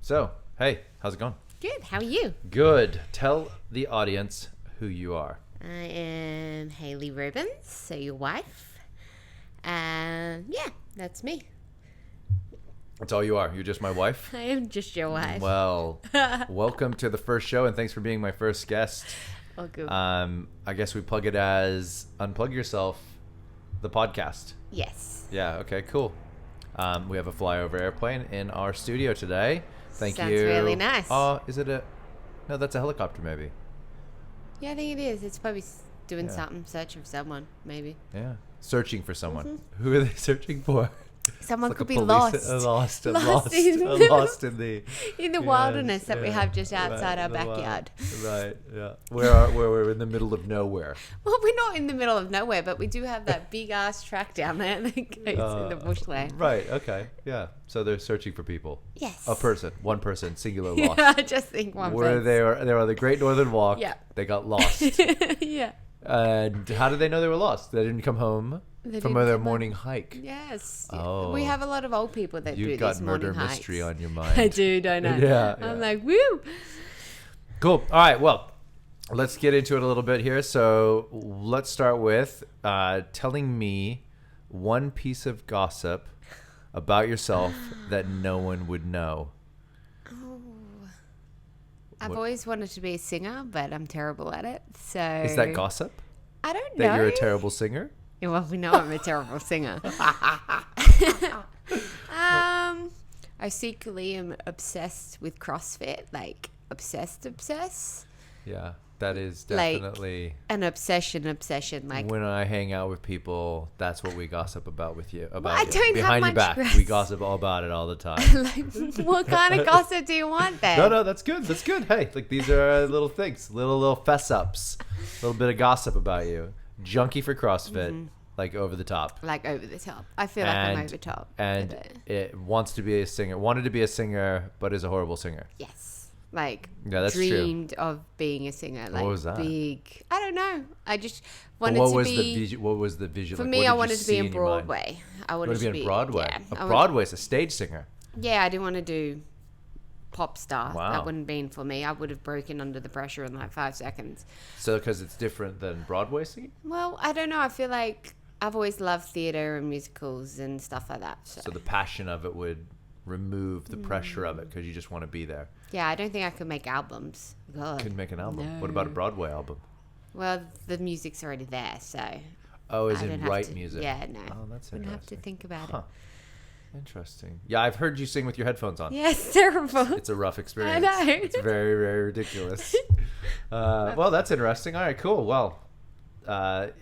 So, hey, how's it going? Good. How are you? Good. Tell the audience who you are. I am Hayley Rubens, so your wife. Yeah, that's me. That's all you are. You're just my wife? I am just your wife. Well, welcome to the first show, and thanks for being my first guest. Oh, good. I guess we plug it as Unplug Yourself, the podcast. Yes. Yeah, okay, cool. We have a flyover airplane in our studio today. Thank Sounds you. really nice. Oh, is it a... No, that's a helicopter, maybe. Yeah, I think it is. It's probably doing something, searching for someone, maybe. Yeah. Searching for someone. Who are they searching for? Someone Like could a be police- lost. lost in the In the wilderness that we have just outside our the backyard. Right, yeah. Where we're in the middle of nowhere. Well, we're not in the middle of nowhere, but we do have that big ass track down there that goes in the bushland. Right, okay, yeah. So they're searching for people. Yes. A person, one person, singular lost. Yeah, I just think one person. They were on the Great Northern Walk. Yeah. They got lost. Yeah. And how did they know they were lost? They didn't come home from their morning hike. Yes. Oh. We have a lot of old people that do You've these got morning murder hikes. mystery on your mind. I do, don't I? Yeah. I'm like, woo. Cool. All right. Well, let's get into it a little bit here. So let's start with telling me one piece of gossip about yourself that no one would know. I've always wanted to be a singer, but I'm terrible at it. So Is that gossip? I don't know. That you're a terrible singer? Yeah, well, we know I'm a terrible singer. I secretly am obsessed with CrossFit, like obsessed. Yeah, that is Like, definitely an obsession. Like, when I hang out with people. That's what we gossip about with you. About I you. don't have Behind your much back, stress. we gossip all about it all the time. like, what kind of gossip do you want then? No, that's good. That's good. Hey, like these are little things, little fess ups, a little bit of gossip about you. Junkie for CrossFit, like over the top. Like over the top. I feel like I'm over top. And it wants to be a singer. Wanted to be a singer, but is a horrible singer. Yes. Like, Yeah, that's true. dreamed of being a singer. Like, was that? big. I don't know. I just But wanted what to was be. what was the visual? For like, me, what I did you wanted to see be in your mind? Broadway. I You wanted wanted to be in Broadway. Yeah, Broadway's a stage singer. Yeah, I didn't want to do pop star. Wow. That wouldn't have been for me. I would have broken under the pressure in like 5 seconds. So because it's different than Broadway singing. Well, I don't know. I feel like I've always loved theatre and musicals and stuff like that. So, So the passion of it would remove the pressure of it because you just want to be there. yeah, I don't think I could make albums. God. Couldn't make an album. No. What about a Broadway album? Well, the music's already there, so. Oh, is I it don't have write to- music? Yeah, no. Oh, that's Wouldn't have to interesting. think about Huh. it. Interesting. Yeah, I've heard you sing with your headphones on. Yeah, it's terrible. It's a rough experience. I know. It's very, very ridiculous. Well, that's interesting. All right, cool. Well, I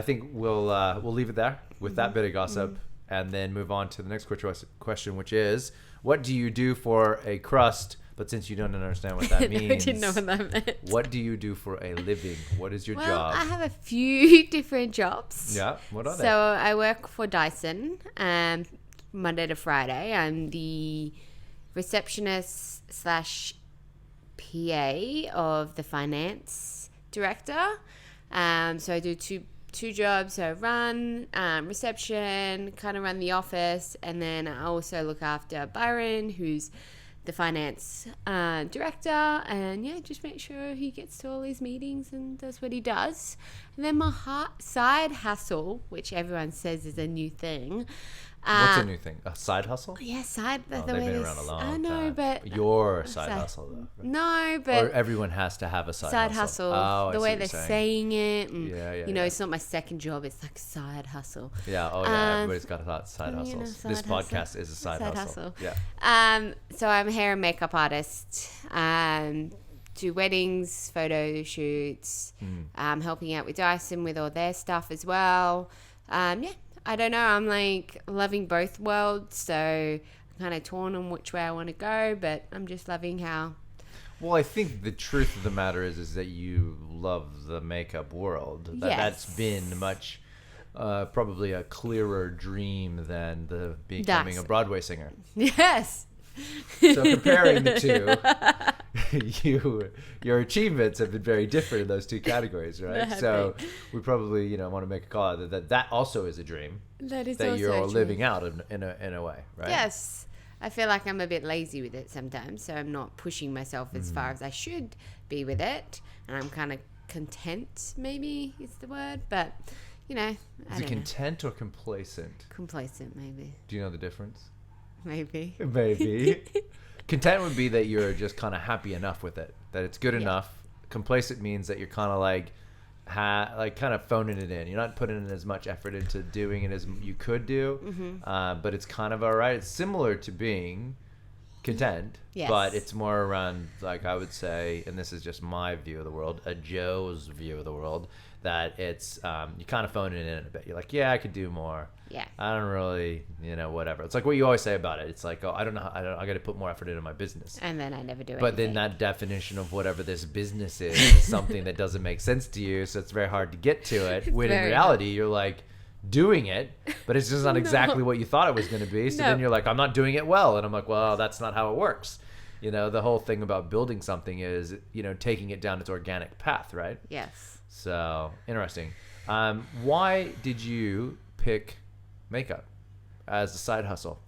think we'll leave it there with that bit of gossip, and then move on to the next question, which is, what do you do for a crust? But since you don't understand what that means, I didn't know what that meant. what do you do for a living? What is your Well, job? I have a few different jobs. Yeah, what are So they? I work for Dyson, Monday to Friday. I'm the receptionist / PA of the finance director. So I do two jobs. So I run reception, kind of run the office, and then I also look after Byron, who's the finance director, and yeah, just make sure he gets to all his meetings and does what he does. And then my side hustle, which everyone says is a new thing. What's a new thing? A side hustle? Yeah, side. Oh, the they've way been this, around a long I know, time. but Your side so- hustle, though. Right? no, but Or everyone has to have a side hustle. Oh, The I way see they're what you're saying it, and Yeah, you know, it's not my second job. It's like side hustle. Yeah, oh yeah, Um, everybody's got a side you know, hustles. side This hustle. podcast is a side hustle. Yeah. So I'm a hair and makeup artist. Do weddings, photo shoots. Helping out with Dyson with all their stuff as well. Yeah, I don't know. I'm like loving both worlds, so I'm kind of torn on which way I want to go. But I'm just loving how. Well, I think the truth of the matter is that you love the makeup world. That's been much, probably a clearer dream than the becoming a Broadway singer. Yes. So comparing the two, your achievements have been very different in those two categories, right? So we probably, want to make a call that also is a dream That is that also you're a dream. living out in a way, right? Yes. I feel like I'm a bit lazy with it sometimes, so I'm not pushing myself as far as I should be with it, and I'm kind of content, maybe is the word, but I Is it don't know. content or complacent? Complacent, maybe. Do you know the difference? Maybe. Maybe. Content would be that you're just kind of happy enough with it, that it's good enough. Complacent means that you're kind of like kind of phoning it in. You're not putting in as much effort into doing it as you could do, but it's kind of all right. It's similar to being content, Yes. but it's more around, like, I would say, and this is just my view of the world, a Joe's view of the world, that it's you kind of phone it in a bit. You're like, yeah, I could do more. Yeah. I don't really, whatever. It's like what you always say about it. It's like, oh, I got to put more effort into my business. And then I never do it. But then that definition of whatever this business is something that doesn't make sense to you, so it's very hard to get to it. When in reality, you're like doing it, but it's just not exactly what you thought it was going to be. So then you're like, I'm not doing it well. And I'm like, well, that's not how it works. The whole thing about building something is, taking it down its organic path, right? Yes. So, interesting. Why did you pick makeup as a side hustle?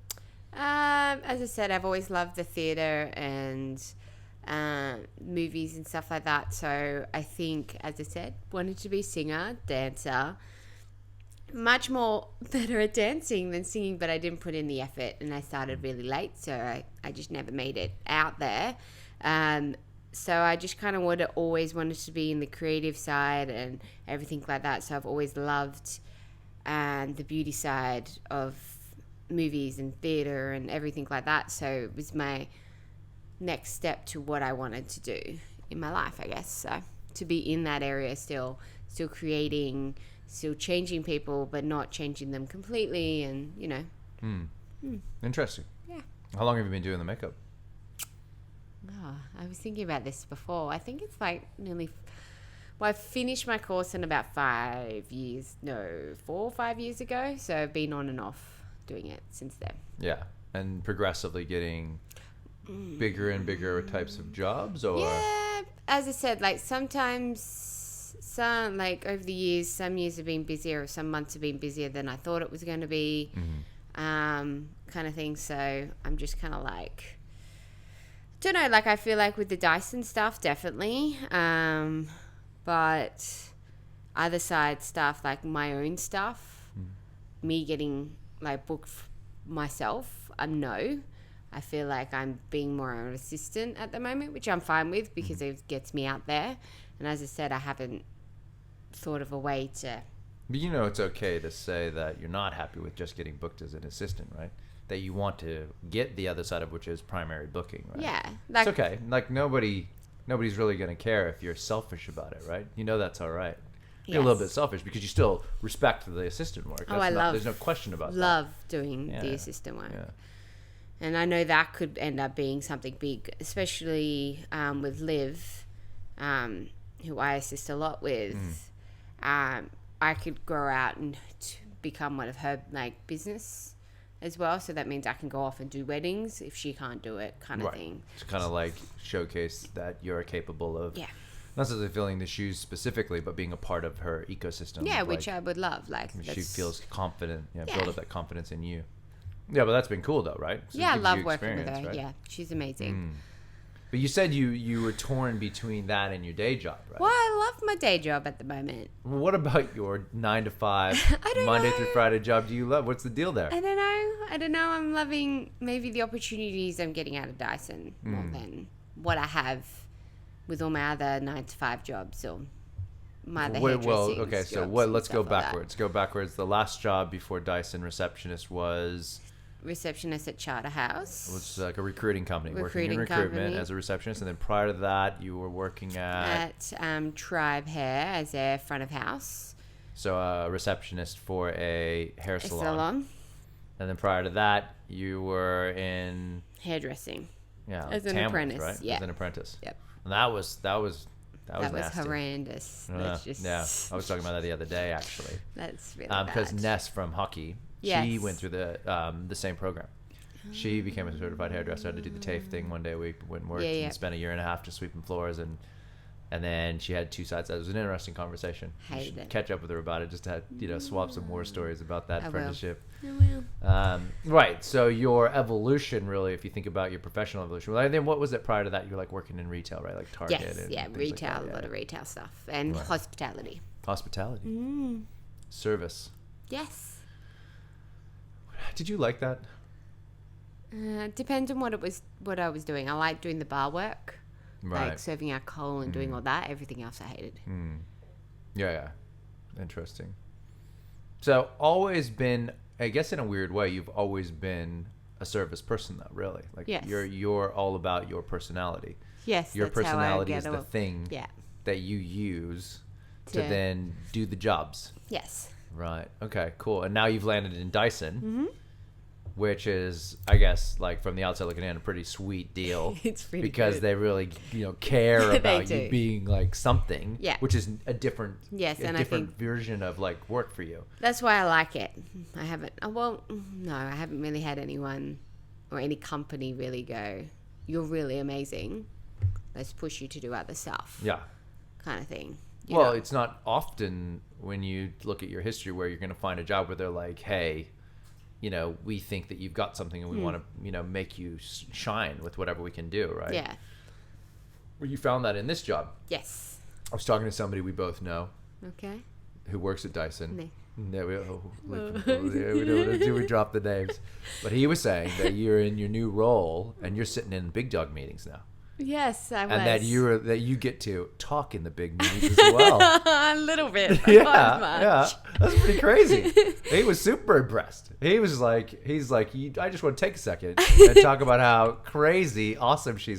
As I said, I've always loved the theatre and movies and stuff like that. So I think, as I said, wanted to be singer, dancer. Much more better at dancing than singing, but I didn't put in the effort, and I started really late, so I just never made it out there. So I just kind of always wanted to be in the creative side and everything like that. So I've always loved the beauty side of movies and theatre and everything like that. So it was my next step to what I wanted to do in my life, I guess. So to be in that area still creating, still changing people, but not changing them completely, and Interesting. Yeah. How long have you been doing the makeup? Oh, I was thinking about this before. I think it's like I finished my course in about 4 or 5 years ago. So I've been on and off doing it since then. Yeah. And progressively getting bigger and bigger types of jobs, or? Yeah, as I said, like sometimes over the years, some years have been busier, or some months have been busier than I thought it was going to be, kind of thing. So I'm just kind of like, don't know, like I feel like with the Dyson stuff, definitely. But other side stuff, like my own stuff, me getting like booked myself, no. I feel like I'm being more of an assistant at the moment, which I'm fine with because it gets me out there. And as I said, I haven't thought of a way to... But it's okay to say that you're not happy with just getting booked as an assistant, right? That you want to get the other side of, which is primary booking, right? Yeah. It's okay. Like nobody's really going to care if you're selfish about it, right? That's all right. You're a little bit selfish because you still respect the assistant work. There's no question about that. Love doing the assistant work. Yeah. And I know that could end up being something big, especially with Liv, who I assist a lot with. I could grow out and become one of her business as well. So that means I can go off and do weddings if she can't do it, kind of thing. It's kind of like showcase that you're capable of. Yeah. Not necessarily filling the shoes specifically, but being a part of her ecosystem. Yeah, which I would love. She feels confident. Build up that confidence in you. Yeah, but that's been cool though, right? So I love working with her. Right? Yeah, she's amazing. But you said you were torn between that and your day job, right? Well, I love my day job at the moment. What about your 9 to 5 Monday through Friday job do you love? What's the deal there? I don't know. I'm loving maybe the opportunities I'm getting out of Dyson more than what I have with all my other 9 to 5 jobs or my other hairdressing okay, so let's go backwards. Go backwards. The last job before Dyson receptionist was... receptionist at Charter House. Which is like a recruiting company. Working in recruitment as a receptionist. And then prior to that, you were working at Tribe Hair as a front of house. So a receptionist for a hair salon. And then prior to that, you were in... hairdressing. Yeah. As an apprentice. Right? Yeah. As an apprentice. Yep. And that was nasty. Horrendous. Yeah. I was talking about that the other day, actually. That's really bad. Because Ness from hockey... Yes. She went through the same program. She became a certified hairdresser. Had to do the TAFE thing one day. We went and worked and spent a year and a half just sweeping floors. And And then she had two sides. That was an interesting conversation. You Hated should it. catch up with her about it, just to swap some more stories about that I will. friendship. I will. Right. So your evolution, really, if you think about your professional evolution, well, and then what was it prior to that? You were like working in retail, right? Like Target. Yes, and yeah, things retail, like that. a lot of retail stuff, and Right. hospitality. Hospitality. Service. Yes. Did you like that? Depends on what I was doing. I like doing the bar work, Right. like serving alcohol and doing all that. Everything else I hated. Yeah. Interesting. So always been, I guess in a weird way, you've always been a service person though, really. Like Yes. you're all about your personality. Yes, Your that's how I personality get is the thing Yeah. that you use to To- then do the jobs. Yes. Right. Okay, cool. And now you've landed in Dyson, which is, I guess, like from the outside looking in, a pretty sweet deal. It's pretty because good. they really, care They about you do. being like something. Yeah. Which is a different, Yes, and I different think- version of like work for you. That's why I like it. I haven't. No, I haven't really had anyone or any company really go, "You're really amazing. Let's push you to do other stuff." Yeah. Kind of thing. Well, it's not often when you look at your history where you're going to find a job where they're like, hey, we think that you've got something and we want to, make you shine with whatever we can do, right? Yeah. Well, you found that in this job. Yes. I was talking to somebody we both know Okay. who works at Dyson. No. No, we don't want to we drop the names. But he was saying that you're in your new role and you're sitting in big dog meetings now. Yes, I was. And that you get to talk in the big meetings as well. A little bit. But Yeah, not much. yeah, that's pretty crazy. He was super impressed. He's like, I just want to take a second and talk about how crazy awesome she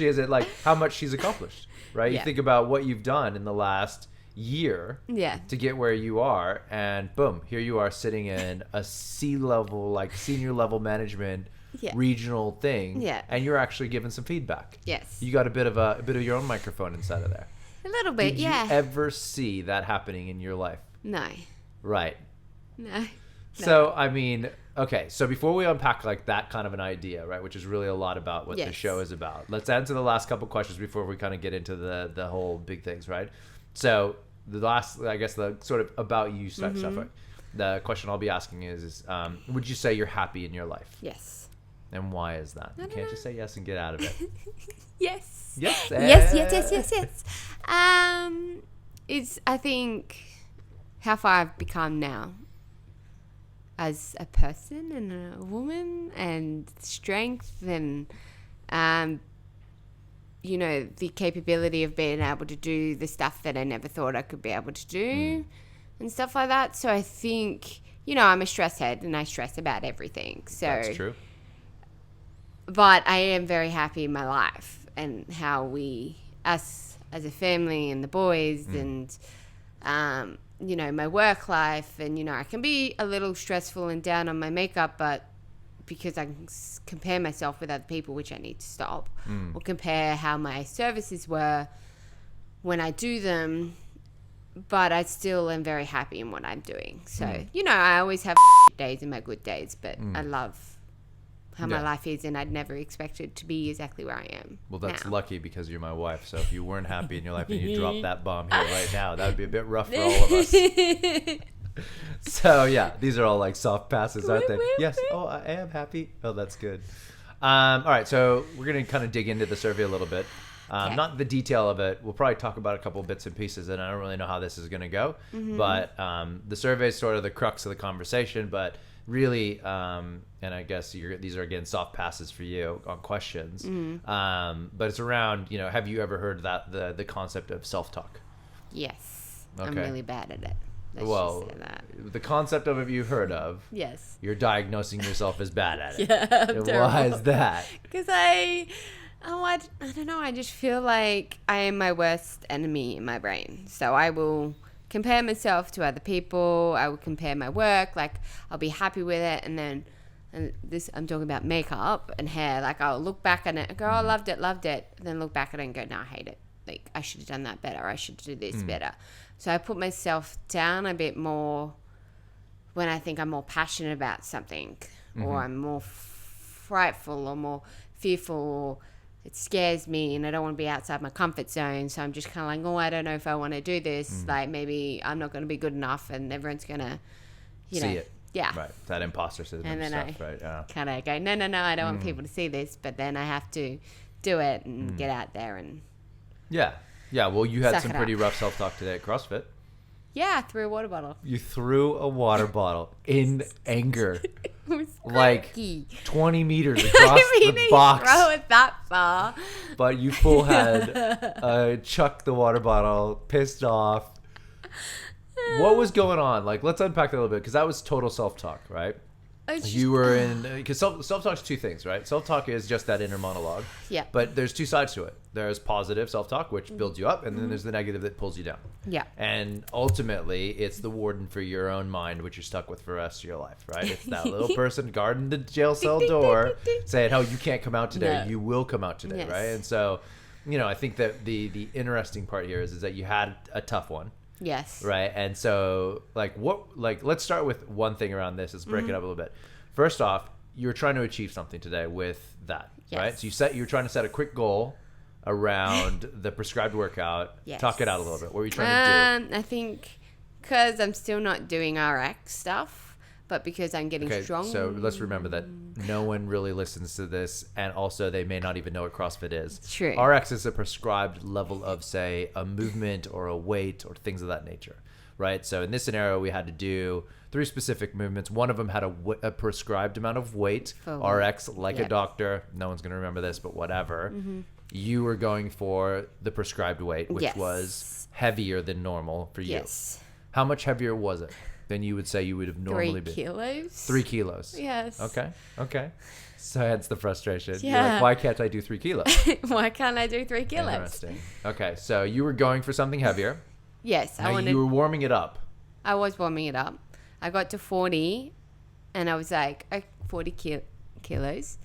is at like how much she's accomplished, right? Yeah. You think about what you've done in the last year Yeah. to get where you are, and boom, here you are sitting in a C-level, like senior level management Yeah. regional thing, Yeah. and you're actually giving some feedback. Yes. You got a bit of your own microphone inside of there. A little bit, Did yeah. you ever see that happening in your life? No. Right. No. So, I mean, okay. So before we unpack like that kind of an idea, right, which is really a lot about what the Yes. show is about, let's answer the last couple questions before we kind of get into the whole big things, right? So the last, I guess, the sort of about you stuff. Right? The question I'll be asking is would you say you're happy in your life? Yes. And why is that? You can't just say yes and get out of it. Yes. Yes. Yes. It's, I think, how far I've become now as a person and a woman, and strength and, the capability of being able to do the stuff that I never thought I could be able to do and stuff like that. So I think, I'm a stress head and I stress about everything. So That's true. But I am very happy in my life and how us as a family and the boys and, my work life. And, I can be a little stressful and down on my makeup, but because I can compare myself with other people, which I need to stop, or compare how my services were when I do them. But I still am very happy in what I'm doing. So, I always have days and my good days, but I love how my life is, and I'd never expected to be exactly where I am. Well, that's now. lucky because you're my wife. So if you weren't happy in your life and you dropped that bomb here right now, that would be a bit rough for all of us. So yeah, these are all like soft passes, aren't they? Yes. Oh, I am happy. Oh, that's good. All right, so we're gonna kind of dig into the survey a little bit. Okay. Not the detail of it. We'll probably talk about a couple of bits and pieces, and I don't really know how this is gonna go. But the survey is sort of the crux of the conversation. But really, and I guess these are again soft passes for you on questions. But it's around, have you ever heard that the concept of self-talk? Yes. Okay. I'm really bad at it. Let's Well, just say that. the concept of it you've heard of. Yes. You're diagnosing yourself as bad at it. Yeah, I'm And terrible. why is that? Because I don't know. I just feel like I am my worst enemy in my brain. So I will compare myself to other people. I will compare my work. Like, I'll be happy with it, and then, I'm talking about makeup and hair. Like, I'll look back at it and go, "Oh, loved it," and then look back at it and go, "No, I hate it. Like, I should have done that better. I should do this better." So I put myself down a bit more when I think I'm more passionate about something, or I'm more frightful or more fearful, or it scares me and I don't want to be outside my comfort zone. So I'm just kind of like, oh, I don't know if I want to do this. Like maybe I'm not going to be good enough and everyone's going to, see it. Yeah. Right. That imposter syndrome And then stuff, right? Yeah. kind of go, no, I don't want people to see this. But then I have to do it and get out there and. Yeah. Yeah. Well, you had Suck some it pretty up. rough self-talk today at CrossFit. Yeah, I threw a water bottle. You threw a water bottle in anger. It was Like cracky. 20 meters across the box. Throw it that far. But you full had chucked the water bottle, pissed off. What was going on? Like, let's unpack that a little bit, because that was total self-talk, right? You were in, because self-talk is two things, right? Self-talk is just that inner monologue. Yeah. But there's two sides to it. There's positive self-talk, which builds you up, and then there's the negative that pulls you down. Yeah. And ultimately, it's the warden for your own mind, which you're stuck with for the rest of your life, right? It's that little person guarding the jail cell door saying, oh, you can't come out today. No. You will come out today, Yes. right? And so, I think that the interesting part here is that you had a tough one. Yes. Right. And so let's start with one thing around this. Let's break it up a little bit. First off, you're trying to achieve something today with that, Yes. right? So you're trying to set a quick goal around the prescribed workout. Yes. Talk it out a little bit. What are you trying to do? I think because I'm still not doing RX stuff, but because I'm getting strong. So let's remember that no one really listens to this, and also they may not even know what CrossFit is. True. RX is a prescribed level of, say, a movement or a weight or things of that nature, right? So in this scenario, we had to do 3 specific movements. One of them had a prescribed amount of weight, For RX, like a Yep. doctor. No one's going to remember this, but whatever. You were going for the prescribed weight, which Yes. was heavier than normal for you. Yes. How much heavier was it than you would say you would have normally 3 been? kilos. 3 kilos. Yes. Okay. So hence the frustration. You're Yeah. like, why can't I do 3 kilos? Why can't I do 3 kilos? Interesting. Okay, so you were going for something heavier. Yes, Now you were warming it up. I was warming it up. I got to 40, and I was like, 40 kilos.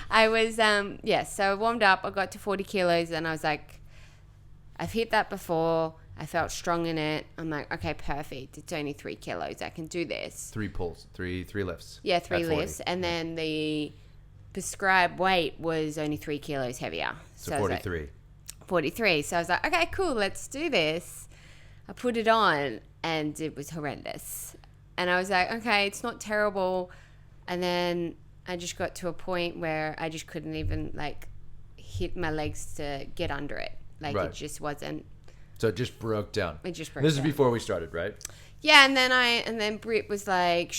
I was, so I warmed up. I got to 40 kilos, and I was like, I've hit that before. I felt strong in it. I'm like, okay, perfect. It's only 3 kilos. I can do this. 3 pulls, three lifts. Yeah, 3 at 40. lifts. And then the prescribed weight was only 3 kilos heavier. So I was like, 43. 43. So I was like, okay, cool, let's do this. I put it on and it was horrendous. And I was like, okay, it's not terrible. And then I just got to a point where I just couldn't even hit my legs to get under it. Right. It just wasn't. So it just broke down. It just broke This down. is before we started, right? Yeah, and then Britt was like,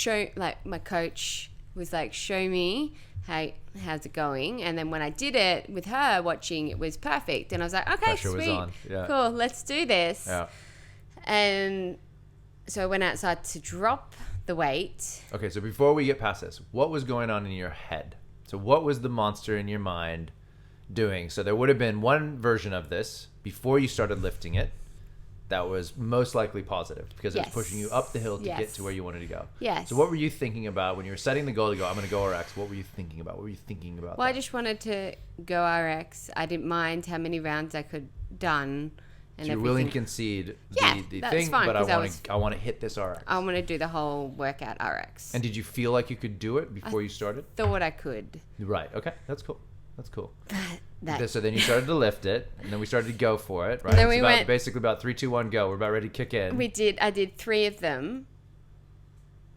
my coach was like, show me how's it going. And then when I did it with her watching, it was perfect. And I was like, okay, Pressure sweet, was on. Yeah. cool, let's do this. Yeah. And so I went outside to drop the weight. Okay, so before we get past this, what was going on in your head? So what was the monster in your mind doing? So there would have been one version of this before you started lifting it that was most likely positive because it was Yes. pushing you up the hill to Yes. get to where you wanted to go. Yes. So what were you thinking about when you were setting the goal to go, I'm going to go RX? What were you thinking about? Well, that? I just wanted to go RX. I didn't mind how many rounds I could done. And So you're willing to concede Yeah, the that's thing, fine, but 'cause I want to hit this RX. I want to do the whole workout RX. And did you feel like you could do it before you started? Thought I could. Right. Okay. That's cool. That So then you started to lift it, and then we started to go for it, right? And then It's we about, went- basically about 3, 2, 1, go. We're about ready to kick in. I did 3 of them.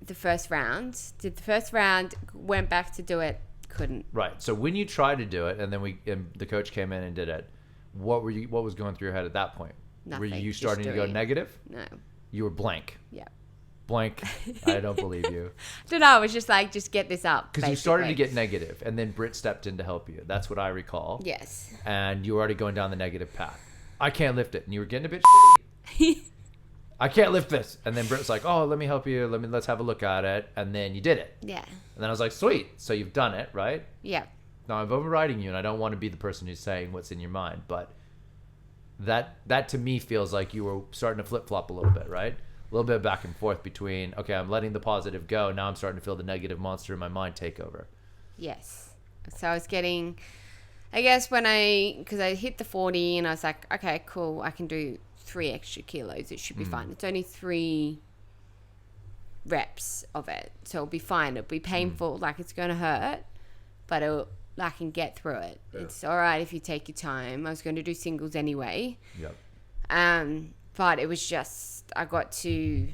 The first round. Did the first round, went back to do it, couldn't. Right. So when you tried to do it, and then the coach came in and did it, what was going through your head at that point? Were Nothing, you just starting to go doing it. negative? No. You were blank. Yeah. Blank. I don't believe you. No, I was just like, just get this up. Because you started to basically. get negative, and then Britt stepped in to help you. That's what I recall. Yes. And you were already going down the negative path. I can't lift it. And you were getting a bit I can't lift this. And then Britt's like, oh, let me help you. Let's have a look at it. And then you did it. Yeah. And then I was like, sweet. So you've done it, right? Yeah. Now I'm overriding you, and I don't want to be the person who's saying what's in your mind, but that to me feels like you were starting to flip-flop a little bit, right? A little bit back and forth between, okay, I'm letting the positive go. Now I'm starting to feel the negative monster in my mind take over. Yes. So I was getting, I guess because I hit the 40 and I was like, okay, cool. I can do 3 extra kilos. It should be fine. It's only 3 reps of it. So it'll be fine. It'll be painful. Like it's going to hurt, but I can get through it. Yeah. It's all right if you take your time. I was going to do singles anyway. Yep. But it was just, I got to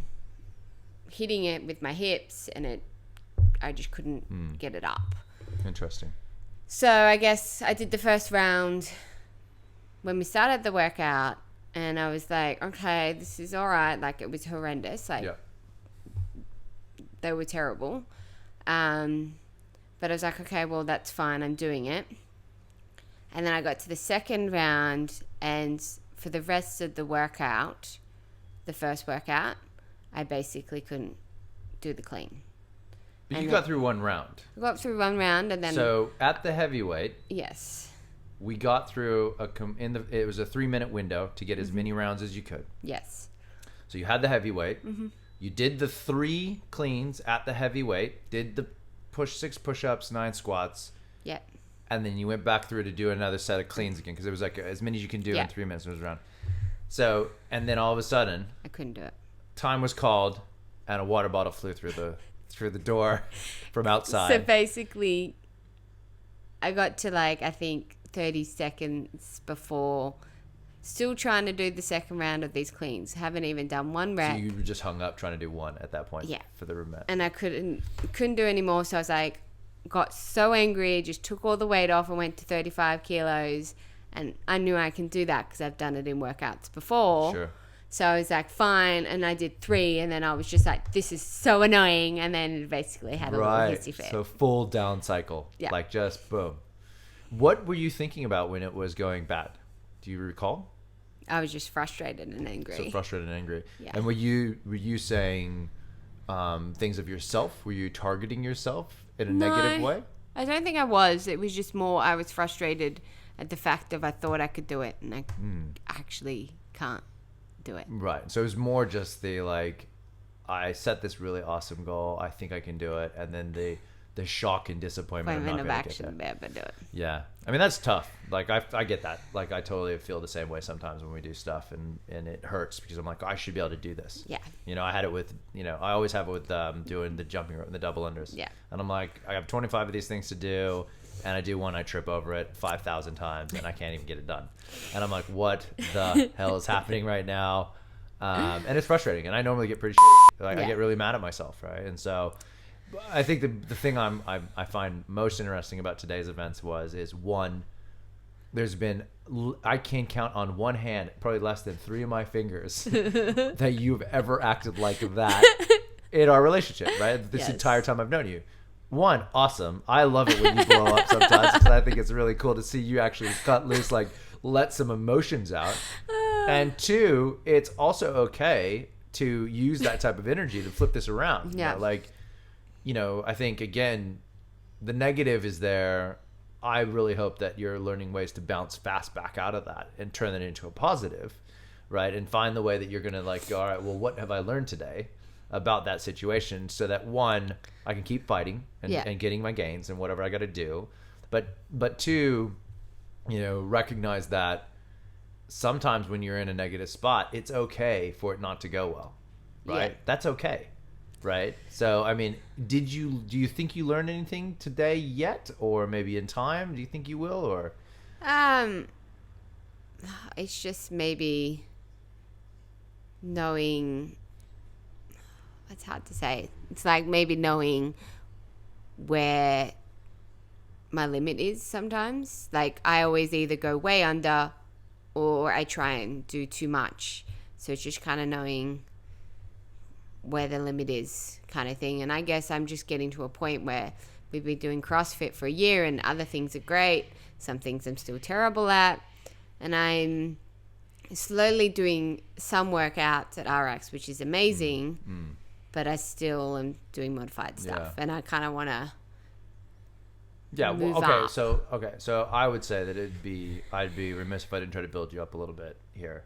hitting it with my hips and I just couldn't get it up. Interesting. So I guess I did the first round when we started the workout, and I was like, okay, this is all right. Like, it was horrendous. Like, they were terrible. But I was like, okay, well, that's fine. I'm doing it. And then I got to the second round, and for the rest of the workout, the first workout, I basically couldn't do the clean. But you got through one round. I got through one round, and then... So at the heavyweight... Yes. We got through it was a 3-minute window to get as many rounds as you could. Yes. So you had the heavyweight. You did the 3 cleans at the heavyweight. Did the 6 push-ups, 9 squats. Yeah. And then you went back through to do another set of cleans again because it was like as many as you can do in 3 minutes. It was around. So, and then all of a sudden, I couldn't do it. Time was called, and a water bottle flew through the door from outside. So basically, I got to like, I think 30 seconds before, still trying to do the second round of these cleans. Haven't even done one rep. So you were just hung up trying to do one at that point. Yeah. For the rematch. And I couldn't do any more. So I was like, got so angry, just took all the weight off and went to 35 kilos. And I knew I can do that because I've done it in workouts before. Sure. So I was like, fine. And I did 3. And then I was just like, this is so annoying. And then basically had a little hissy fit. So full down cycle. Yeah. Like just boom. What were you thinking about when it was going bad? Do you recall? I was just frustrated and angry. So frustrated and angry. Yeah. And were you saying things of yourself? Were you targeting yourself in a negative way? I don't think I was. It was just more I was frustrated at the fact of I thought I could do it and I actually can't do it. Right. So it was more just the like, I set this really awesome goal. I think I can do it. And then the shock and disappointment of not of going to actually get be there. able to do it. Yeah. I mean, that's tough. Like, I get that. Like, I totally feel the same way sometimes when we do stuff and it hurts because I'm like, I should be able to do this. Yeah. You know, I had it with, I always have it with doing the jumping rope and the double unders. Yeah. And I'm like, I have 25 of these things to do. And I do one, I trip over it 5,000 times and I can't even get it done. And I'm like, what the hell is happening right now? And it's frustrating. And I normally get pretty like, I get really mad at myself, right? And so I think the thing I find most interesting about today's events is one, there's been, I can count on one hand, probably less than 3 of my fingers that you've ever acted like that in our relationship, right? This entire time I've known you. One, awesome. I love it when you blow up sometimes because I think it's really cool to see you actually cut loose, like let some emotions out. And 2, it's also okay to use that type of energy to flip this around. Yeah. I think, again, the negative is there. I really hope that you're learning ways to bounce fast back out of that and turn that into a positive, right? And find the way that you're going to like, all right, well, what have I learned today about that situation so that, one, I can keep fighting and getting my gains and whatever I got to do. But 2, recognize that sometimes when you're in a negative spot, it's okay for it not to go well, right? Yeah. That's okay. Right. So, I mean, do you think you learned anything today yet, or maybe in time? Do you think you will, or? It's just maybe knowing. It's hard to say. It's like maybe knowing where my limit is sometimes. Like I always either go way under, or I try and do too much. So it's just kind of knowing where the limit is kind of thing. And I guess I'm just getting to a point where we've been doing CrossFit for a year and other things are great. Some things I'm still terrible at. And I'm slowly doing some workouts at RX, which is amazing. But I still am doing modified stuff. And I kind of want to move up. So I would say that I'd be remiss if I didn't try to build you up a little bit here.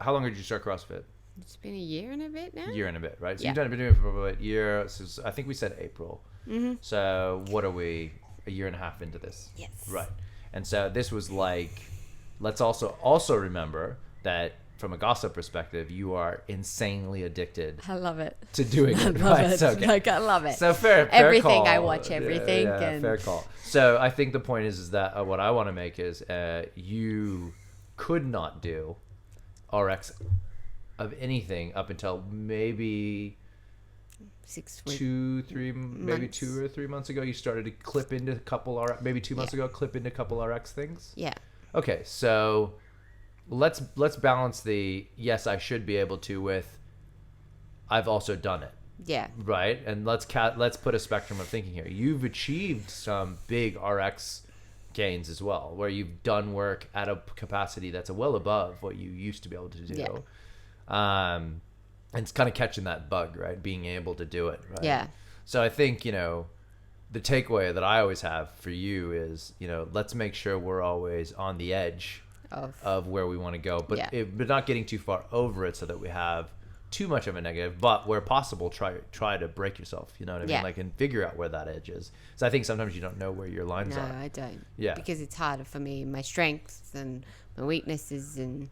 How long did you start CrossFit? It's been a year and a bit now. Year and a bit, right? So you've been doing it for about a year. So I think we said April. Mm-hmm. So what are we? A year and a half into this? Yes. Right. And so this was like, let's also remember that from a gossip perspective, you are insanely addicted I love it. to doing I it. love Right? it. So, okay. Like, I love it. So fair Everything call. I watch, everything. Yeah, fair call. So I think the point is that what I want to make is you could not do RX of anything up until maybe 6 weeks. 2 or 3 months ago. You started to clip into a couple maybe 2 months ago, clip into a couple RX things. Yeah. Okay, so let's balance the yes, I should be able to with I've also done it. Yeah. Right? And let's put a spectrum of thinking here. You've achieved some big RX gains as well, where you've done work at a capacity that's well above what you used to be able to do. Yeah. And it's kind of catching that bug, right? Being able to do it, right? Yeah. So I think, the takeaway that I always have for you is, let's make sure we're always on the edge of where we want to go, but but not getting too far over it so that we have too much of a negative, but where possible, try to break yourself, you know what I mean? Like, and figure out where that edge is. So I think sometimes you don't know where your lines are. No, I don't. Yeah. Because it's harder for me, my strengths and my weaknesses, and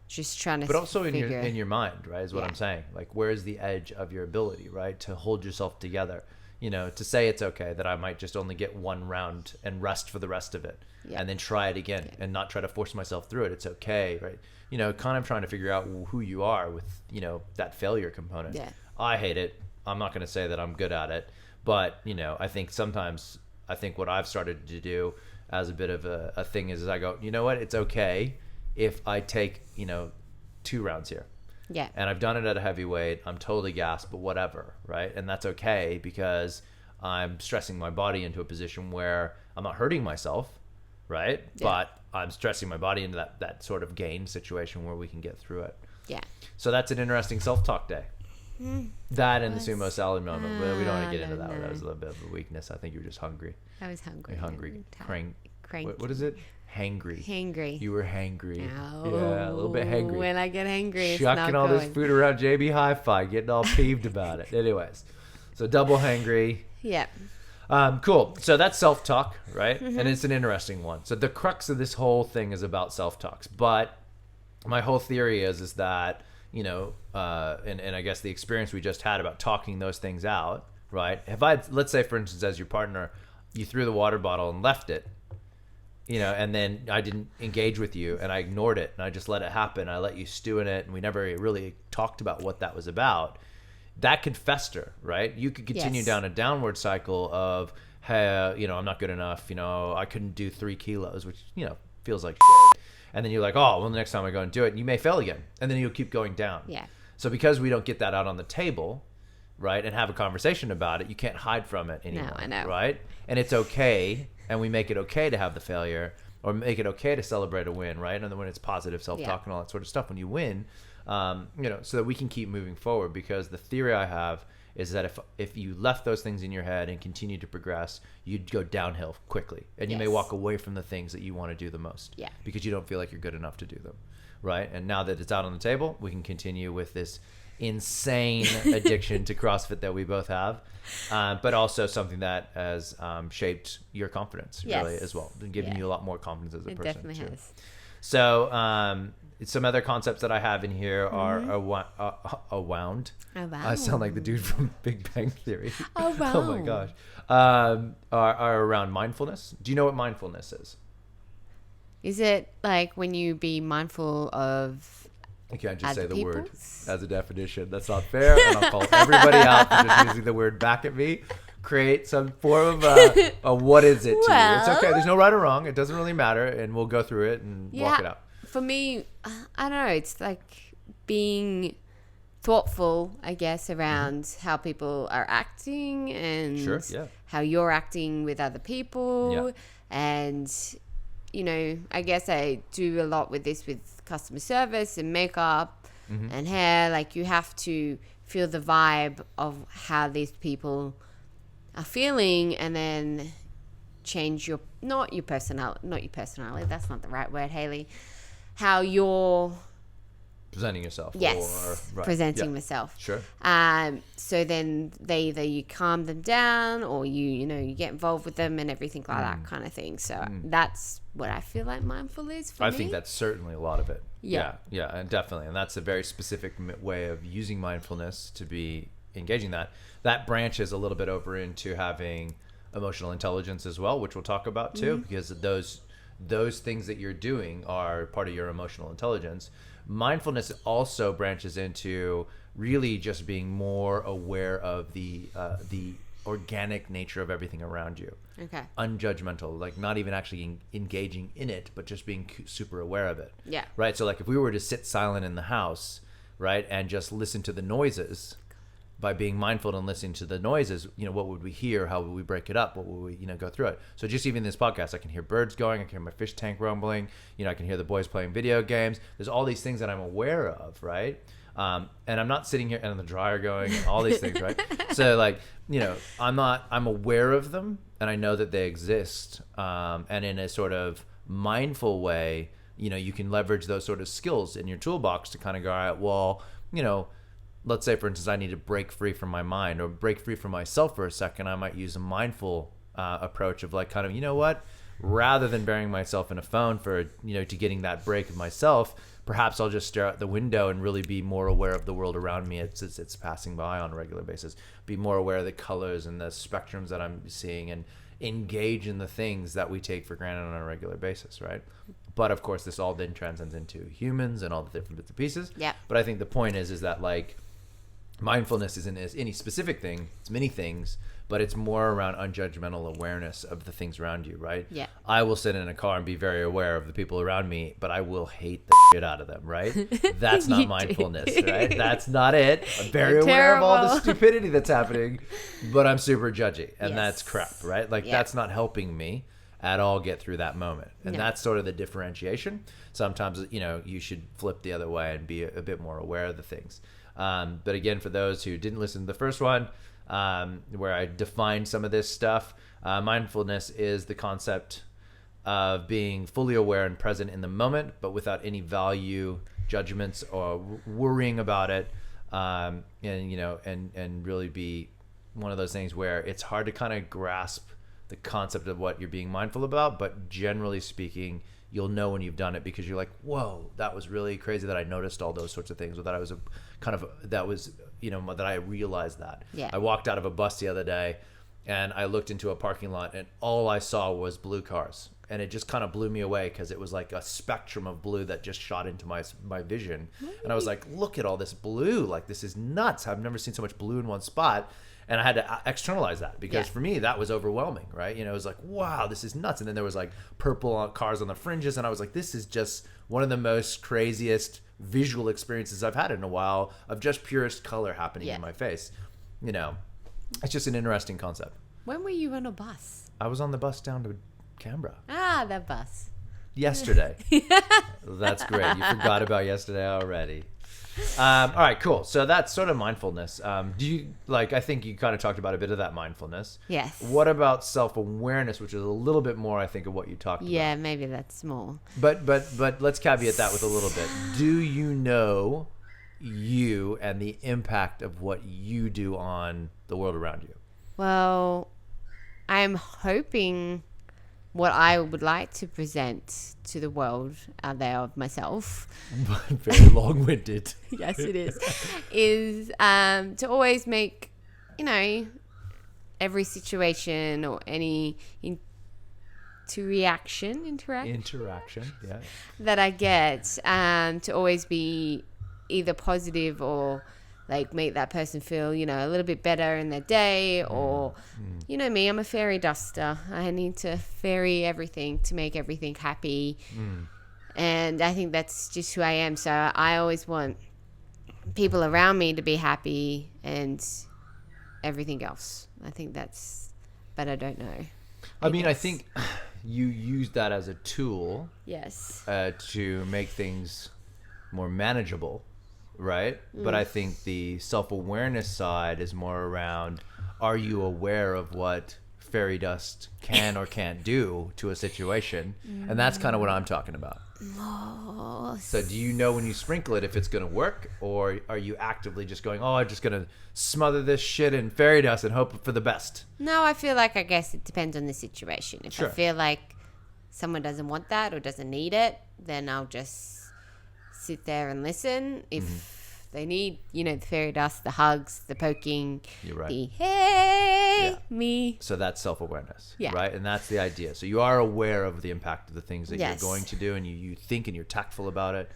just trying to but also in your mind, right, is what I'm saying. Like, where is the edge of your ability, right, to hold yourself together, to say it's okay that I might just only get one round and rest for the rest of it, and then try it again and not try to force myself through it. It's okay, right? Kind of trying to figure out who you are with, that failure component. Yeah. I hate it. I'm not going to say that I'm good at it, but, I think sometimes, what I've started to do as a bit of a thing is I go, you know what, it's okay if I take, 2 rounds here. Yeah. And I've done it at a heavyweight. I'm totally gassed, but whatever, right? And that's okay because I'm stressing my body into a position where I'm not hurting myself, right? Yeah. But I'm stressing my body into that sort of gain situation where we can get through it. Yeah. So that's an interesting self-talk day. That and the sumo salad moment, but we don't want to get into that. That was a little bit of a weakness. I think you were just hungry. I was hungry. You're hungry. Cranky. What is it? Hangry. You were hangry. Oh, yeah, a little bit hangry. When I get hangry, it's shucking not all going. this food around JB Hi-Fi, getting all peeved about it. Anyways, so double hangry. Yeah. Cool. So that's self-talk, right? Mm-hmm. And it's an interesting one. So the crux of this whole thing is about self-talks. But my whole theory is that, and I guess the experience we just had about talking those things out, right? Let's say, for instance, as your partner, you threw the water bottle and left it, and then I didn't engage with you and I ignored it and I just let it happen. I let you stew in it and we never really talked about what that was about. That could fester, right? You could continue down a downward cycle of, hey, I'm not good enough. I couldn't do 3 kilos, which, feels like shit. And then you're like, oh, well, the next time I go and do it, and you may fail again. And then you'll keep going down. Yeah. So because we don't get that out on the table, right, and have a conversation about it, you can't hide from it anymore. No, I know. Right? And it's okay, and we make it okay to have the failure, or make it okay to celebrate a win, right? And then when it's positive self-talk and all that sort of stuff, when you win, so that we can keep moving forward. Because the theory I have is that if you left those things in your head and continued to progress, you'd go downhill quickly, and you may walk away from the things that you want to do the most, because you don't feel like you're good enough to do them, right? And now that it's out on the table, we can continue with this insane addiction to CrossFit that we both have, but also something that has shaped your confidence really as well, and given you a lot more confidence as a person. It definitely has. So some other concepts that I have in here are awound. I sound like the dude from Big Bang Theory. Oh my gosh. Are around mindfulness. Do you know what mindfulness is? Is it like when you be mindful of You can't just say the word as a definition. That's not fair. And I'll call everybody out for just using the word back at me. Create some form of what is it to you. It's okay. There's no right or wrong. It doesn't really matter. And we'll go through it and walk it out. For me, I don't know. It's like being thoughtful, I guess, around how people are acting and how you're acting with other people. Yeah. And, I guess I do a lot with this with customer service and makeup and hair. Like, you have to feel the vibe of how these people are feeling, and then change not your personality. That's not the right word, Haley. How your presenting yourself. Yes, Or, right. presenting Yeah. myself. Sure. So then either you calm them down or you get involved with them and everything like that kind of thing. So that's what I feel like mindful is for me. I think that's certainly a lot of it. Yeah. Yeah, and definitely. And that's a very specific way of using mindfulness to be engaging that. That branches a little bit over into having emotional intelligence as well, which we'll talk about too, because those things that you're doing are part of your emotional intelligence. Mindfulness also branches into really just being more aware of the organic nature of everything around you. Okay. Unjudgmental, like not even actually engaging in it, but just being super aware of it. Yeah. Right. So like if we were to sit silent in the house, right, and just listen to the noises, by being mindful and listening to the noises, what would we hear? How would we break it up? What would we, go through it? So just even this podcast, I can hear birds going. I can hear my fish tank rumbling. I can hear the boys playing video games. There's all these things that I'm aware of, right? And I'm not sitting here and the dryer going and all these things, right? So like, I'm aware of them and I know that they exist. And in a sort of mindful way, you can leverage those sort of skills in your toolbox to kind of go, all right, well, let's say, for instance, I need to break free from my mind or break free from myself for a second. I might use a mindful approach of like kind of, what, rather than burying myself in a phone for, to getting that break of myself, perhaps I'll just stare out the window and really be more aware of the world around me as it's passing by on a regular basis. Be more aware of the colors and the spectrums that I'm seeing and engage in the things that we take for granted on a regular basis, right? But of course, this all then transcends into humans and all the different bits and pieces. Yeah. But I think the point is that like, mindfulness isn't any specific thing. It's many things, but it's more around unjudgmental awareness of the things around you, right? Yeah. I will sit in a car and be very aware of the people around me, but I will hate the shit out of them, right? That's not mindfulness, right? That's not it. I'm very aware of all the stupidity that's happening, but I'm super judgy, and that's crap, right? Like that's not helping me at all get through that moment. And that's sort of the differentiation. Sometimes, you should flip the other way and be a bit more aware of the things. But again, for those who didn't listen to the first one, where I defined some of this stuff, mindfulness is the concept of being fully aware and present in the moment, but without any value, judgments, or worrying about it, and really be one of those things where it's hard to kind of grasp the concept of what you're being mindful about, but generally speaking, you'll know when you've done it because you're like, whoa, that was really crazy that I noticed all those sorts of things, or that I was that I realized that. Yeah. I walked out of a bus the other day and I looked into a parking lot and all I saw was blue cars. And it just kind of blew me away because it was like a spectrum of blue that just shot into my vision. And I was like, look at all this blue. Like, this is nuts. I've never seen so much blue in one spot. And I had to externalize that because for me, that was overwhelming, right? It was like, wow, this is nuts. And then there was like purple cars on the fringes. And I was like, this is just one of the most craziest visual experiences I've had in a while of just purest color happening in my face. It's just an interesting concept. When were you on a bus? I was on the bus down to Canberra. Ah, that bus. Yesterday. That's great. You forgot about yesterday already. All right, cool. So that's sort of mindfulness. Do you I think you kind of talked about a bit of that mindfulness. Yes. What about self-awareness, which is a little bit more, I think, of what you talked about? Yeah, maybe that's more. But let's caveat that with a little bit. Do you know you and the impact of what you do on the world around you? Well, I'm hoping what I would like to present to the world out there of myself. Very long-winded. Yes, it is to always make, every situation or any interaction, yeah, that I get to always be either positive or make that person feel, a little bit better in their day or, me, I'm a fairy duster. I need to fairy everything to make everything happy. And I think that's just who I am. So I always want people around me to be happy and everything else. I think that's, but I don't know. I think you use that as a tool. Yes. To make things more manageable. Right? But I think the self-awareness side is more around, are you aware of what fairy dust can or can't do to a situation. And that's kind of what I'm talking about. Oh, So do you know when you sprinkle it if it's going to work, or are you actively just going, oh, I'm just going to smother this shit in fairy dust and hope for the best? no, I feel like I guess it depends on the situation. If Sure. I feel like someone doesn't want that or doesn't need it, then I'll just sit there and listen. If they need, the fairy dust, the hugs, the poking, You're right. the hey, me. So that's self-awareness, Yeah. right? And that's the idea. So you are aware of the impact of the things that Yes. you're going to do, and you think and you're tactful about it.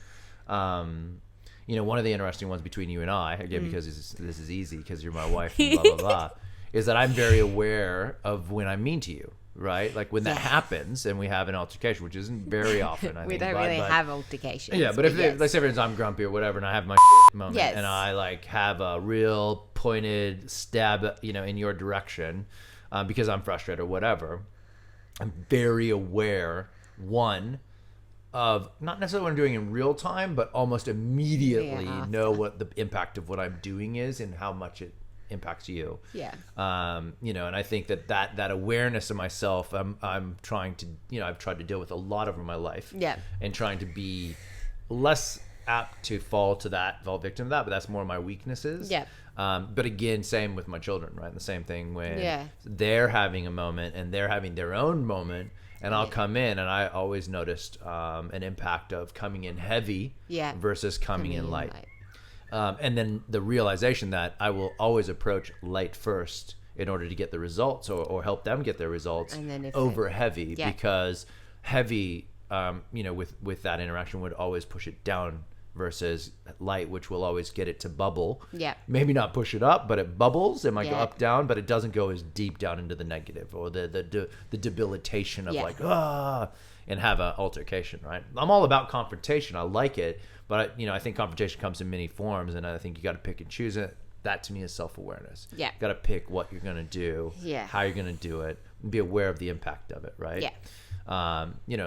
One of the interesting ones between you and I, again, because this is easy because you're my wife and blah, blah, blah, is that I'm very aware of when I'm mean to you, right? Like when that happens and we have an altercation, which isn't very often, I We think. don't really have altercations. Yeah, but if yes. let's say for instance I'm grumpy or whatever, and I have my moment, Yes. and I like have a real pointed stab, in your direction, because I'm frustrated or whatever, I'm very aware, one, of not necessarily what I'm doing in real time, but almost immediately Yeah, after. know what the impact of what I'm doing is and how much it impacts you. Yeah. And I think that awareness of myself, I'm trying to, I've tried to deal with a lot over my life. Yeah. And trying to be less apt to fall victim to that, but that's more my weaknesses. Yeah. But again, same with my children, right? The same thing when Yeah. they're having a moment and they're having their own moment, and I'll come in, and I always noticed an impact of coming in heavy versus coming in light. And then the realization that I will always approach light first in order to get the results or help them get their results And then over heavy, because heavy, with that interaction would always push it down versus light, which will always get it to bubble. Yeah. Maybe not push it up, but it bubbles. It might go Yeah. up, down, but it doesn't go as deep down into the negative or the debilitation of and have an altercation, right? I'm all about confrontation. I like it, but I think confrontation comes in many forms, and I think you got to pick and choose it. That to me is self-awareness. Yeah. You got to pick what you're going to do, how you're going to do it, and be aware of the impact of it, right? Yeah.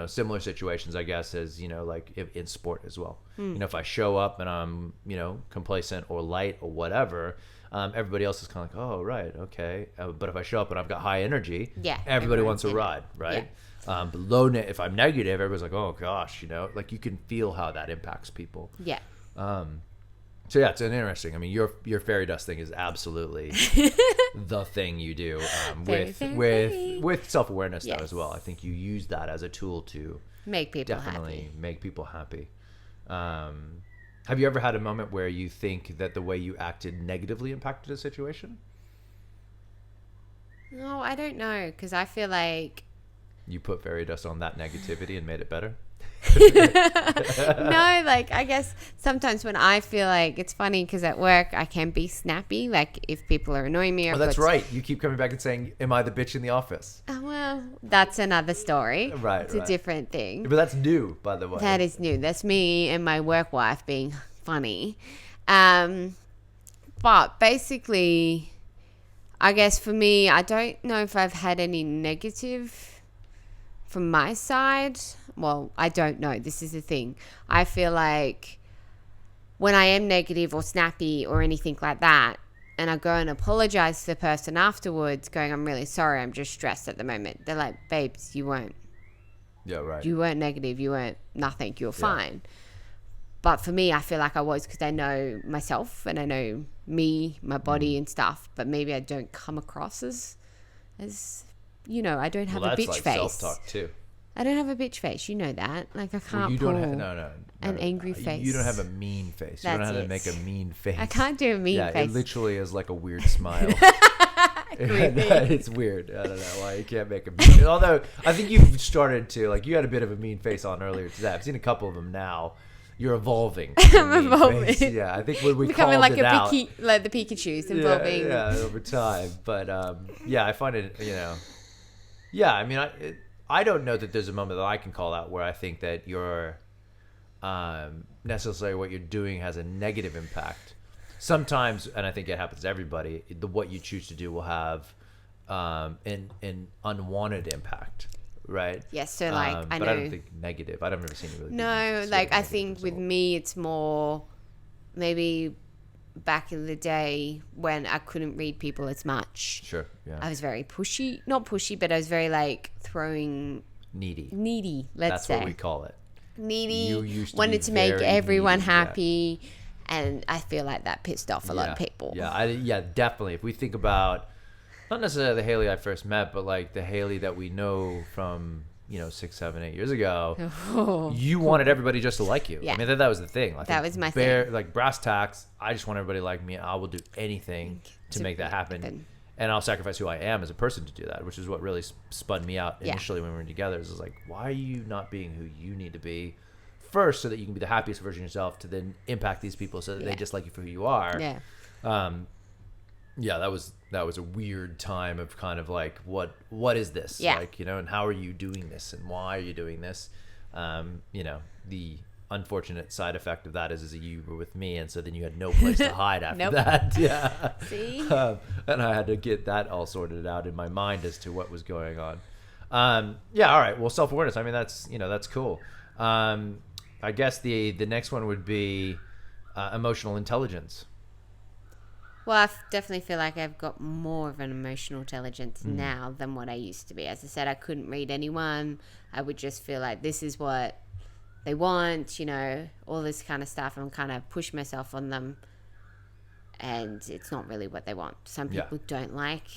Similar situations, I guess, as, like in sport as well. If I show up and I'm, complacent or light or whatever, everybody else is kind of like, oh, right, okay. But if I show up and I've got high energy, everybody wants a ride, right? Yeah. If I'm negative, everybody's like, oh gosh, like you can feel how that impacts people. Yeah. So yeah, it's an interesting. I mean, your fairy dust thing is absolutely the thing you do with self-awareness though as well. I think you use that as a tool to make people definitely happy. make people happy. Have you ever had a moment where you think that the way you acted negatively impacted a situation? No, I don't know, because I feel like You put fairy dust on that negativity and made it better? no, like I guess sometimes when I feel like it's funny because at work I can be snappy, like if people are annoying me. Or Oh, that's right. You keep coming back and saying, "Am I the bitch in the office?" Oh, well, that's another story. Right, it's a different thing. But that's new, by the way. That is new. That's me and my work wife being funny. But basically, I guess for me, I don't know if I've had any negative from my side. Well, I don't know. This is the thing. I feel like when I am negative or snappy or anything like that, and I go and apologize to the person afterwards, going, I'm really sorry, I'm just stressed at the moment. They're like, babes, you weren't. Yeah, right. You weren't negative. You weren't nothing. You were fine. But for me, I feel like I was, because I know myself and I know me, my body and stuff. But maybe I don't come across as I don't have a bitch like face. Self-talk too. I don't have a bitch face. You know that. Like I can't You pull don't have an angry face. You don't have a mean face. You don't know how to make a mean face. I can't do a mean face. Yeah, it literally is like a weird smile. It's weird. I don't know why you can't make a mean. Although I think you've started to, like, you had a bit of a mean face on earlier today. I've seen a couple of them now. You're evolving. I'm evolving. Face. Yeah, I think when we becoming called like it out, like the Pikachu's evolving. Yeah, over time. But I find it. Yeah, I mean, I don't know that there's a moment that I can call out where I think that you're necessarily what you're doing has a negative impact. Sometimes, and I think it happens to everybody, what you choose to do will have an unwanted impact, right? Yes, so like I know. But I don't think negative. I've never seen it really. No, like I think with me, it's more maybe back in the day when I couldn't read people as much. Sure. Yeah. I was very pushy, not pushy, but I was very like throwing needy. Let's say that's what we call it. Needy. You used to wanted be to make very everyone needy, happy, and I feel like that pissed off a lot of people. Yeah, definitely. If we think about not necessarily the Haley I first met, but like the Haley that we know from 6, 7, 8 years ago, you wanted everybody just to like you. Yeah. I mean, that was the thing. Like, that was my thing. Like brass tacks, I just want everybody to like me. I will do anything to make that happen. And I'll sacrifice who I am as a person to do that, which is what really spun me out initially when we were together. Is like, why are you not being who you need to be first so that you can be the happiest version of yourself to then impact these people so that they just like you for who you are? Yeah. That was a weird time of kind of like, what is this? Yeah. Like, and how are you doing this and why are you doing this? The unfortunate side effect of that is you were with me, and so then you had no place to hide after that. Yeah. See? And I had to get that all sorted out in my mind as to what was going on. All right. Well, self-awareness. I mean, that's cool. I guess the next one would be emotional intelligence. Well, I definitely feel like I've got more of an emotional intelligence now than what I used to be. As I said, I couldn't read anyone. I would just feel like this is what they want, all this kind of stuff, and kind of push myself on them. And it's not really what they want. Some people don't like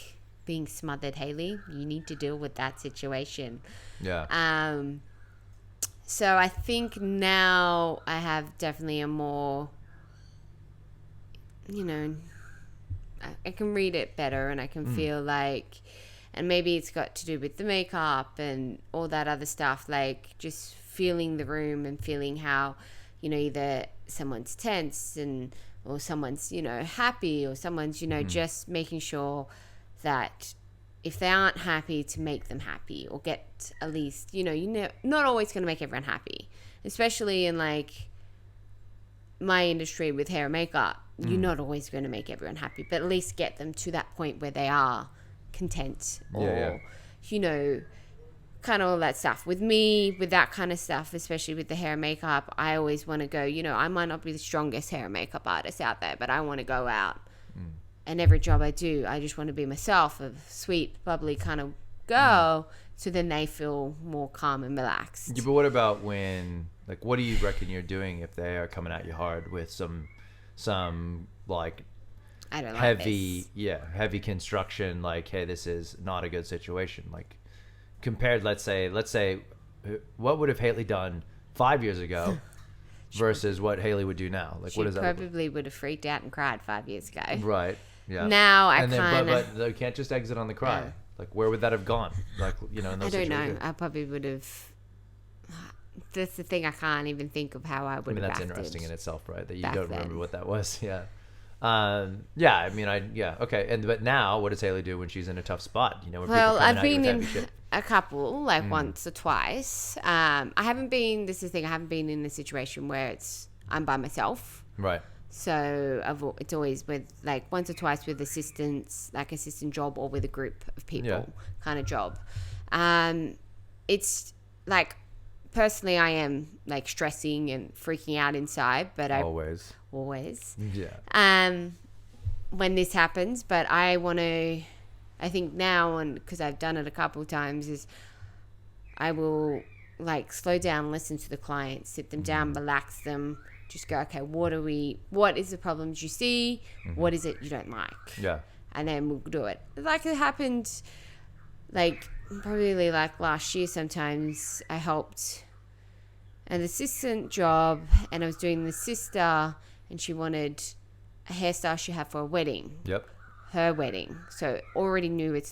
being smothered, Haley. You need to deal with that situation. Yeah. So I think now I have definitely a more, I can read it better, and I can feel like, and maybe it's got to do with the makeup and all that other stuff, like just feeling the room and feeling how, either someone's tense or someone's, happy, or someone's, just making sure that if they aren't happy, to make them happy, or get at least, you're not always going to make everyone happy, especially in like my industry with hair and makeup. You're not always going to make everyone happy, but at least get them to that point where they are content, or kind of all that stuff. With me, with that kind of stuff, especially with the hair and makeup, I always want to go, I might not be the strongest hair and makeup artist out there, but I want to go out, and every job I do, I just want to be myself, a sweet, bubbly kind of girl, so then they feel more calm and relaxed. Yeah, but what about when, like, what do you reckon you're doing if they are coming at you hard with some like I don't heavy like this. heavy construction, like, hey, this is not a good situation, like compared, let's say what would have Haley done 5 years ago versus what Haley would do now? Like, she what is that? Probably would have freaked out and cried 5 years ago. Right. Yeah. Now I kind of, but you can't just exit on the cry. Yeah. Like, where would that have gone? Like, in those I don't know. situations? I probably would have. That's the thing. I can't even think of how I would have acted. That's interesting in itself, right? That you don't remember then. what that was. Yeah. Okay. But now, what does Haley do when she's in a tough spot? When well, I've been in a couple, like once or twice. I haven't been. This is the thing. I haven't been in a situation where I'm by myself. Right. So it's always with like once or twice with assistants, like assistant job, or with a group of people kind of job. It's like, personally, I am like stressing and freaking out inside, but always. Yeah. When this happens, but I think now, and because I've done it a couple of times, is I will like slow down, listen to the client, sit them down, relax them, just go, okay, what is the problems you see? What is it you don't like? Yeah. And then we'll do it. Like, it happened like probably like last year sometimes. I helped an assistant job, and I was doing the sister, and she wanted a hairstyle she had for a wedding. Yep. Her wedding. So already knew it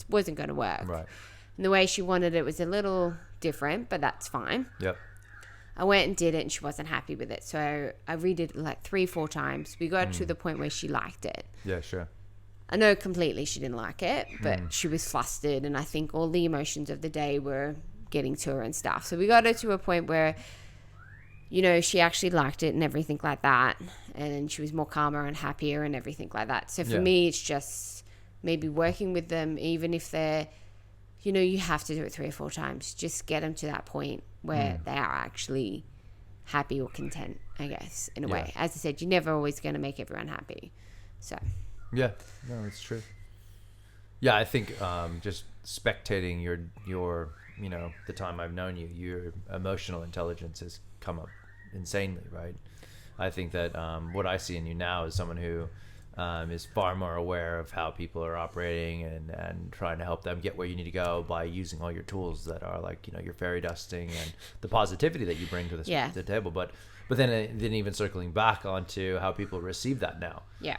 wasn't going to work. Right. And the way she wanted it was a little different, but that's fine. Yep. I went and did it, and she wasn't happy with it. So I redid it like 3-4 times. We got to the point where she liked it. Yeah, sure. I know completely she didn't like it, but she was flustered, and I think all the emotions of the day were getting to her and stuff. So we got her to a point where, she actually liked it and everything like that, and she was more calmer and happier and everything like that. So for me, it's just maybe working with them, even if they're, you have to do it 3 or 4 times. Just get them to that point where they are actually happy or content, I guess, in a way. As I said, you're never always going to make everyone happy. So. Yeah, no, it's true. Yeah, I think just spectating your the time I've known you, your emotional intelligence has come up insanely, right? I think that what I see in you now is someone who is far more aware of how people are operating and trying to help them get where you need to go by using all your tools that are like, your fairy dusting and the positivity that you bring to the table. But then even circling back onto how people receive that now. Yeah.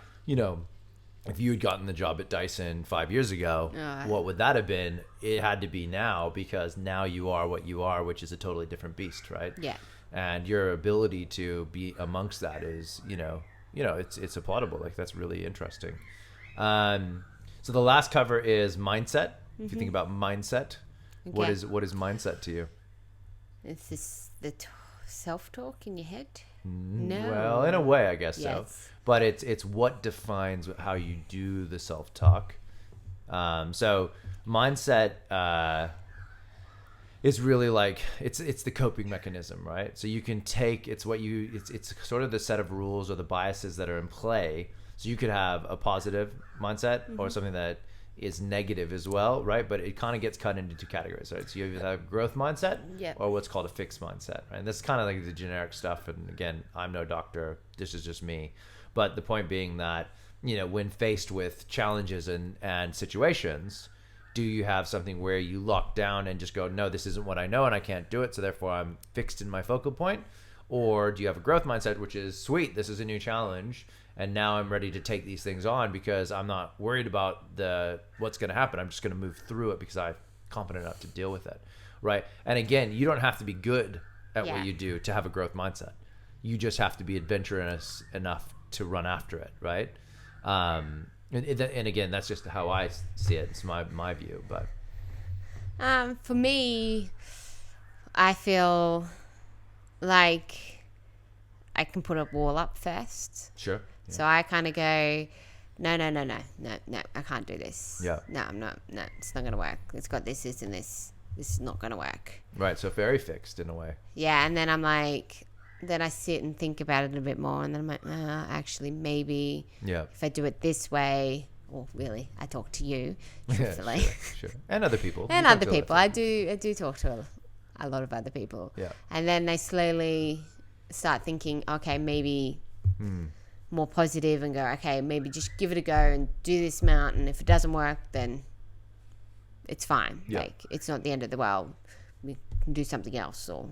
If you had gotten the job at Dyson 5 years ago, what would that have been? It had to be now, because now you are what you are, which is a totally different beast, right? Yeah. And your ability to be amongst that is, it's applaudable. Like, that's really interesting. So the last cover is mindset. If you think about mindset, what is mindset to you? Is this the self-talk in your head? No. Well, in a way, I guess so. Yes. But it's what defines how you do the self-talk. So mindset is really like it's the coping mechanism, right? So you can take it's sort of the set of rules or the biases that are in play. So you could have a positive mindset or something that is negative as well, right? But it kind of gets cut into two categories, right? So you either have growth mindset or what's called a fixed mindset, right? And that's kind of like the generic stuff. And again, I'm no doctor. This is just me. But the point being that, when faced with challenges and situations, do you have something where you lock down and just go, no, this isn't what I know and I can't do it, so therefore I'm fixed in my focal point? Or do you have a growth mindset, which is, sweet, this is a new challenge, and now I'm ready to take these things on because I'm not worried about what's going to happen. I'm just going to move through it because I'm confident enough to deal with it, right? And again, you don't have to be good at what you do to have a growth mindset. You just have to be adventurous enough to run after it, right? And again, that's just how I see it. It's my view. But for me, I feel like I can put a wall up first. Sure. Yeah. So I kind of go, no, I can't do this. Yeah. No, I'm not. No, it's not going to work. It's got this, and this. This is not going to work. Right. So very fixed in a way. Yeah. And then I'm like, then I sit and think about it a bit more, and then I'm like, actually, maybe if I do it this way, or really, I talk to you, truthfully. Sure. And other people. And other people. I do talk to a lot of other people. Yeah. And then they slowly start thinking, okay, maybe more positive, and go, okay, maybe just give it a go and do this amount, and if it doesn't work, then it's fine. Yeah. Like, it's not the end of the world. We can do something else, or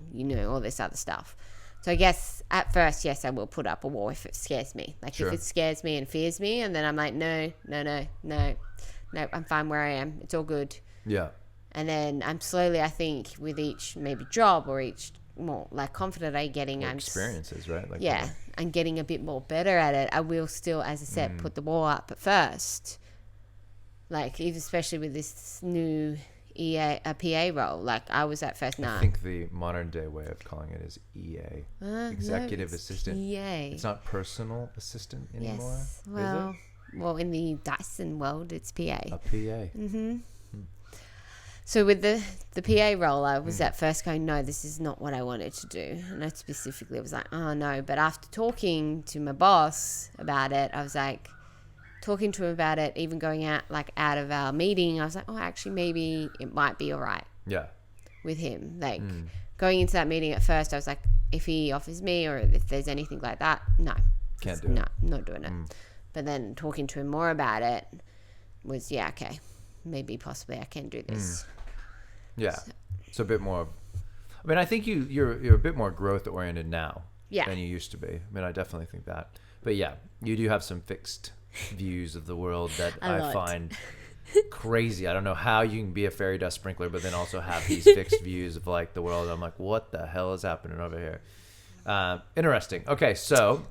all this other stuff. So I guess at first, yes, I will put up a wall if it scares me. Like, if it scares me and fears me, and then I'm like, no, I'm fine where I am. It's all good. Yeah. And then I'm slowly, I think, with each maybe job or each more like confident I'm getting, or experiences, right? Like I'm getting a bit more better at it. I will still, as I said, put the wall up at first. Like, especially with this new PA role. Like, I was at first, I think the modern day way of calling it is EA, executive assistant. EA. It's not personal assistant anymore. Yes. Well, in the Dyson world, it's PA. A PA. Mm-hmm. So with the PA role, I was at first going, no, this is not what I wanted to do. And I specifically was like, oh, no. But after talking to my boss about it, I was like, talking to him about it, even going out of our meeting, I was like, oh, actually, maybe it might be all right. Yeah. With him. Like, going into that meeting at first, I was like, if he offers me or if there's anything like that, no. Can't do it. No, I'm not doing it. But then talking to him more about it was, okay, maybe possibly I can do this. Yeah. So a bit more. I mean, I think you're a bit more growth oriented now than you used to be. I mean, I definitely think that. But yeah, you do have some fixed views of the world that I find crazy. I don't know how you can be a fairy dust sprinkler, but then also have these fixed views of like the world. I'm like, what the hell is happening over here? Interesting. Okay, so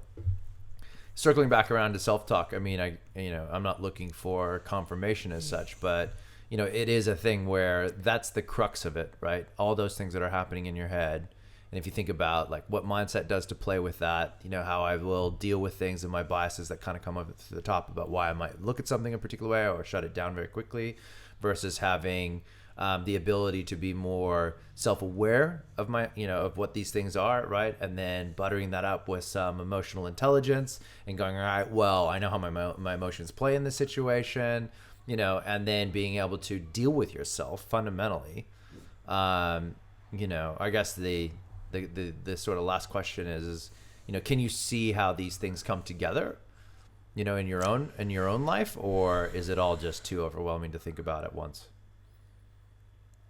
circling back around to self-talk. I mean, I'm not looking for confirmation as such, but it is a thing where that's the crux of it, right? All those things that are happening in your head. And if you think about like what mindset does to play with that, how I will deal with things and my biases that kind of come up to the top about why I might look at something a particular way or shut it down very quickly, versus having the ability to be more self-aware of of what these things are, right? And then buttering that up with some emotional intelligence and going, all right, well, I know how my emotions play in this situation, and then being able to deal with yourself fundamentally. I guess the sort of last question is, can you see how these things come together, in your own life, or is it all just too overwhelming to think about at once?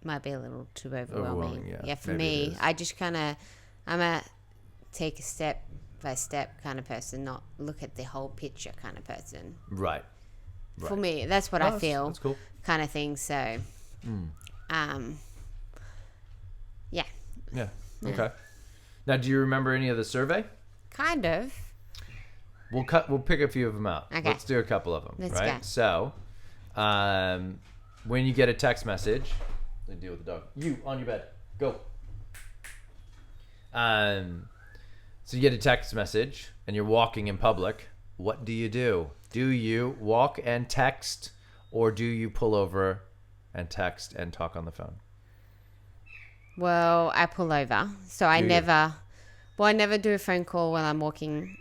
Might be a little too overwhelming. Yeah, for me, I just I'm a take a step by step kind of person, not look at the whole picture kind of person. Right. For me, that's what I feel. That's cool. Kind of thing. So, yeah. Yeah. Okay. Now, do you remember any of the survey? Kind of. We'll pick a few of them out. Okay. Let's do a couple of them. Let's right. go. So, when you get a text message, let me deal with the dog. You on your bed. Go. So you get a text message and you're walking in public. What do you do? Do you walk and text, or do you pull over and text and talk on the phone? Well, I pull over. So I never do a phone call while I'm walking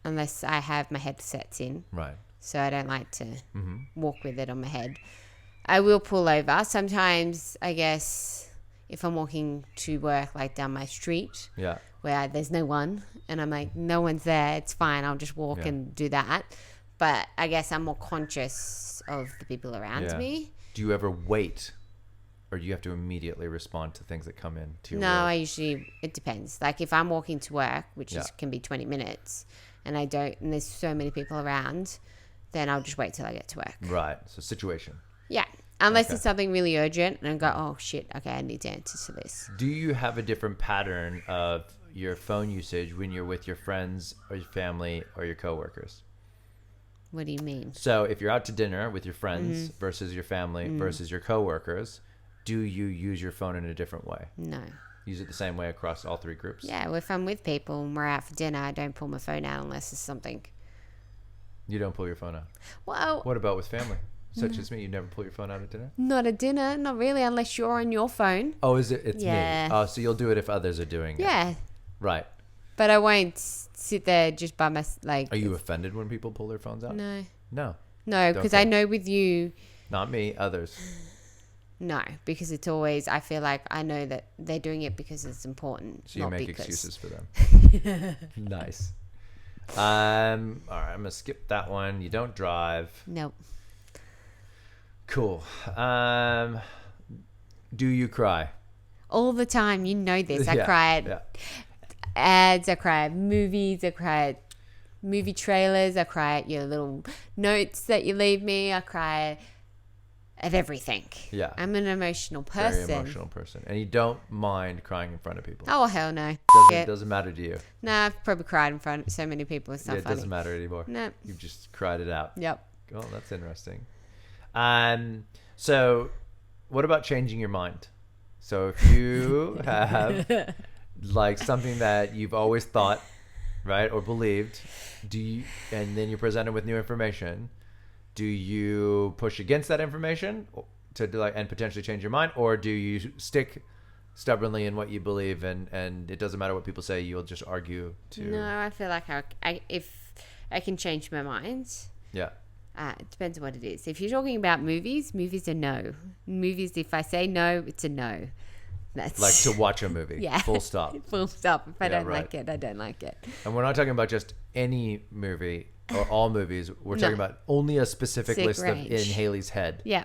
unless I have my headsets in. Right. So I don't like to walk with it on my head. I will pull over. Sometimes, I guess, if I'm walking to work, like down my street, where there's no one, and I'm like, no one's there, it's fine, I'll just walk and do that. But I guess I'm more conscious of the people around me. Do you ever wait, or do you have to immediately respond to things that come in to your world? It depends. Like if I'm walking to work, which can be 20 minutes, and there's so many people around, then I'll just wait till I get to work. Right. So situation. Yeah. Unless it's something really urgent and I go, oh shit, okay, I need to answer to this. Do you have a different pattern of your phone usage when you're with your friends or your family or your coworkers? What do you mean? So if you're out to dinner with your friends versus your family versus your coworkers, do you use your phone in a different way? No. Use it the same way across all three groups? Yeah, well, if I'm with people and we're out for dinner, I don't pull my phone out unless it's something. You don't pull your phone out? Well... What about with family? Such as me, you never pull your phone out at dinner? Not at dinner, not really, unless you're on your phone. Oh, is it? It's me. Oh, so you'll do it if others are doing it. Yeah. Right. But I won't sit there just by like... Are you offended when people pull their phones out? No. No. No, because I know with you... Not me, others. No, because it's always... I feel like I know that they're doing it because it's important. So you make excuses for them. Nice. All right, I'm going to skip that one. You don't drive. Nope. Cool. Do you cry? All the time. You know this. I cry at ads. I cry at movies. I cry at movie trailers. I cry at your little notes that you leave me. I cry at everything. Yeah. I'm an emotional person. Very emotional person. And you don't mind crying in front of people? Oh, hell no. Doesn't matter to you? Nah, I've probably cried in front of so many people. It's not funny. It doesn't matter anymore? No. You've just cried it out? Yep. Oh, that's interesting. So what about changing your mind? So if you have like something that you've always thought, right, or believed, and then you're presented with new information, do you push against that information and potentially change your mind, or do you stick stubbornly in what you believe and it doesn't matter what people say, you'll just argue to... No, I feel like if I can change my mind. Yeah. It depends on what it is. If you're talking about movies are no. Movies, if I say no, it's a no. That's like to watch a movie. Yeah. Full stop. Full stop. If I don't like it, I don't like it. And we're not talking about just any movie or all movies. We're talking about only a specific list in Haley's head. Yeah.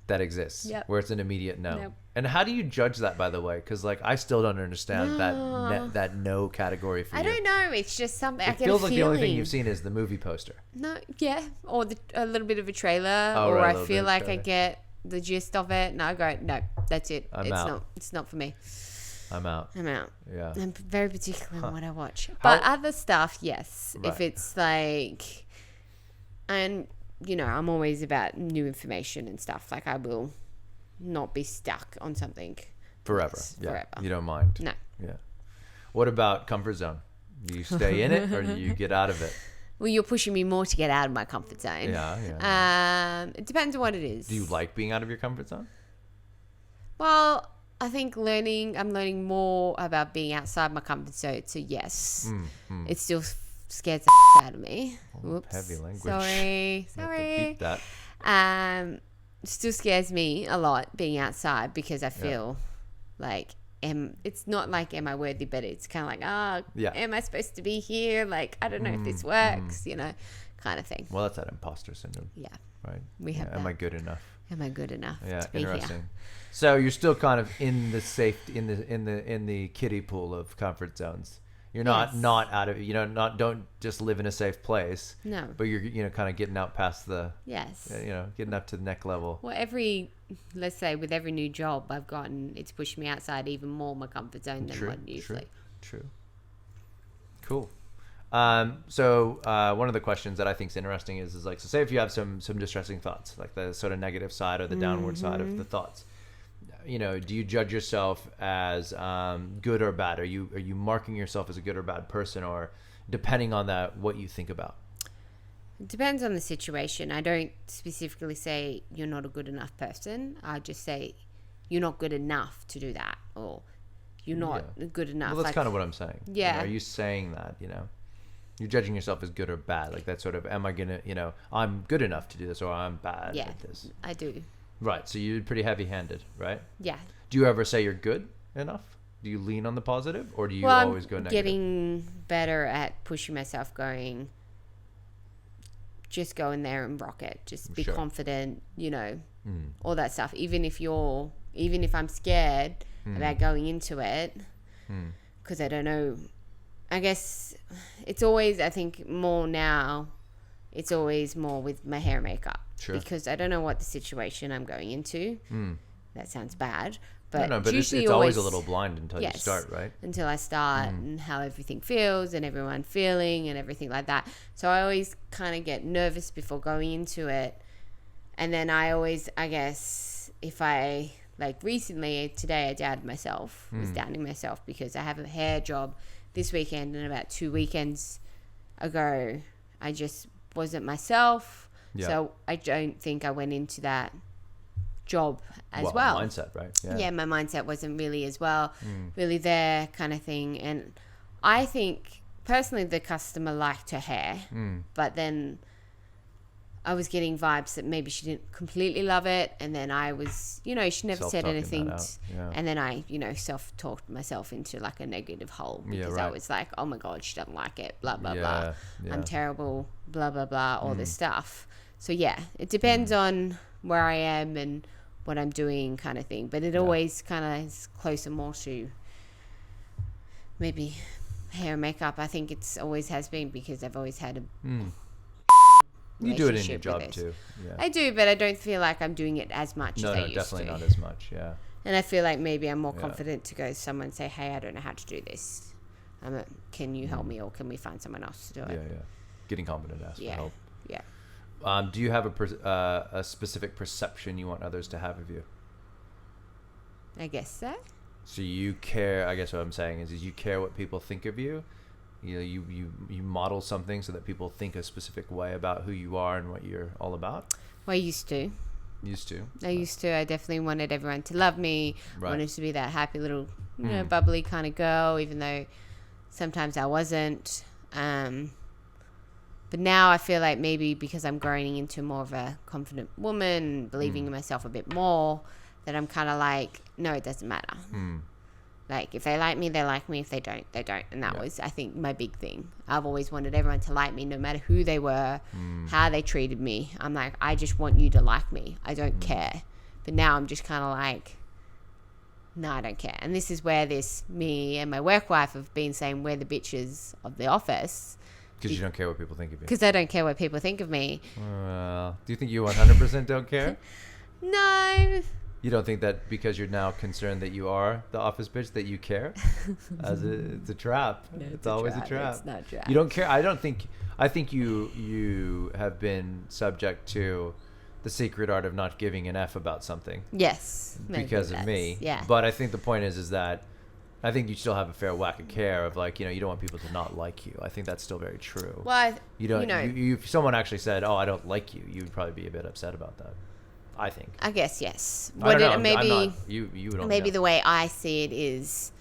That exists. Yep. Where it's an immediate no. Nope. And how do you judge that, by the way? Because I still don't understand that no category for you. I don't know. It's just something. It feels like the only thing you've seen is the movie poster. No, yeah, or a little bit of a trailer, or I feel like I get the gist of it, and I go, no, that's it. It's not for me. I'm out. Yeah. I'm very particular in what I watch. But other stuff, yes. Right. If it's like, and I'm always about new information and stuff. Like I will not be stuck on something forever. You don't mind. No. Yeah. What about comfort zone? Do you stay in it or do you get out of it? Well, you're pushing me more to get out of my comfort zone. Yeah. It depends on what it is. Do you like being out of your comfort zone? Well, I think I'm learning more about being outside my comfort zone. So yes, it still scares the out of me. Whoops. Heavy language. Sorry. You have to beep that. It still scares me a lot being outside because I feel like it's not like am I worthy, but it's kind of like, am I supposed to be here? Like, I don't know if this works, kind of thing. Well, that's that imposter syndrome. Yeah. Right. We have that. Am I good enough? Am I good enough to be interesting. here? So you're still kind of in the in the kiddie pool of comfort zones. You're not out of don't just live in a safe place. No. But you're kind of getting out past the getting up to the next level. Well, let's say with every new job I've gotten, it's pushed me outside even more my comfort zone than what usually. True. Cool. So one of the questions that I think is interesting is like, so say if you have some distressing thoughts, like the sort of negative side or the downward side of the thoughts, do you judge yourself as good or bad? Are you marking yourself as a good or bad person, or depending on that, what you think about? It depends on the situation. I don't specifically say you're not a good enough person. I just say you're not good enough to do that, or you're not good enough. Well, that's kind of what I'm saying. Yeah. Are you saying that, you're judging yourself as good or bad? Like that sort of, am I going to, I'm good enough to do this, or I'm bad at this? I do. Right. So you're pretty heavy-handed, right? Yeah. Do you ever say you're good enough? Do you lean on the positive, or do you always go negative? I'm getting better at pushing myself, just go in there and rock it. Just be confident, all that stuff. Even if I'm scared about going into it, because I don't know. I guess it's always, I think more now, it's always more with my hair and makeup. Sure. Because I don't know what the situation I'm going into. That sounds bad. But, but it's always a little blind until you start, right? Until I start and how everything feels and everyone feeling and everything like that. So I always kind of get nervous before going into it. And then I guess, if I, like recently, today I doubted myself. I was doubting myself because I have a hair job this weekend, and about 2 weekends ago, I just wasn't myself. Yeah. So I don't think I went into that job as well. Mindset, right? Yeah, my mindset wasn't really as well, really there kind of thing. And I think personally the customer liked her hair, but then I was getting vibes that maybe she didn't completely love it. And then I was, she never said anything. And then I, self-talked myself into like a negative hole because I was like, oh my God, she doesn't like it, blah, blah, blah. Yeah. I'm terrible, blah, blah, blah, all this stuff. So yeah, it depends on where I am and what I'm doing kind of thing. But it always kind of is closer more to maybe hair and makeup. I think it's always has been because I've always had a... You do it in your job too. Yeah. I do, but I don't feel like I'm doing it as much as I used to. No, definitely not as much, yeah. And I feel like maybe I'm more confident to go to someone and say, hey, I don't know how to do this. Can you help me, or can we find someone else to do it? Yeah. Getting confident to ask for help. Yeah. Do you have a specific perception you want others to have of you? I guess so. So you care, I guess what I'm saying is you care what people think of you. You model something so that people think a specific way about who you are and what you're all about? Well, I used to. I used to. I definitely wanted everyone to love me. Right. Wanted to be that happy little, bubbly kind of girl, even though sometimes I wasn't. But now I feel like maybe because I'm growing into more of a confident woman, believing in myself a bit more, that I'm kind of like, no, it doesn't matter. Like, if they like me, they like me. If they don't, they don't. And that was, I think, my big thing. I've always wanted everyone to like me, no matter who they were, how they treated me. I'm like, I just want you to like me. I don't care. But now I'm just kind of like, no, I don't care. And this is where me and my work wife have been saying we're the bitches of the office. Because you don't care what people think of you. Because I don't care what people think of me. Well, do you think you 100% don't care? No. You don't think that because you're now concerned that you are the office bitch that you care? It's a trap. No, it's always a trap. It's not a trap. You don't care. I think you have been subject to the secret art of not giving an F about something. Yes. Because of me. Yeah. But I think the point is that I think you still have a fair whack of care of like, you don't want people to not like you. I think that's still very true. Well, if someone actually said, oh, I don't like you, you'd probably be a bit upset about that. I think. I guess yes. I don't know. Maybe I'm not, you don't maybe know. the way I see it is,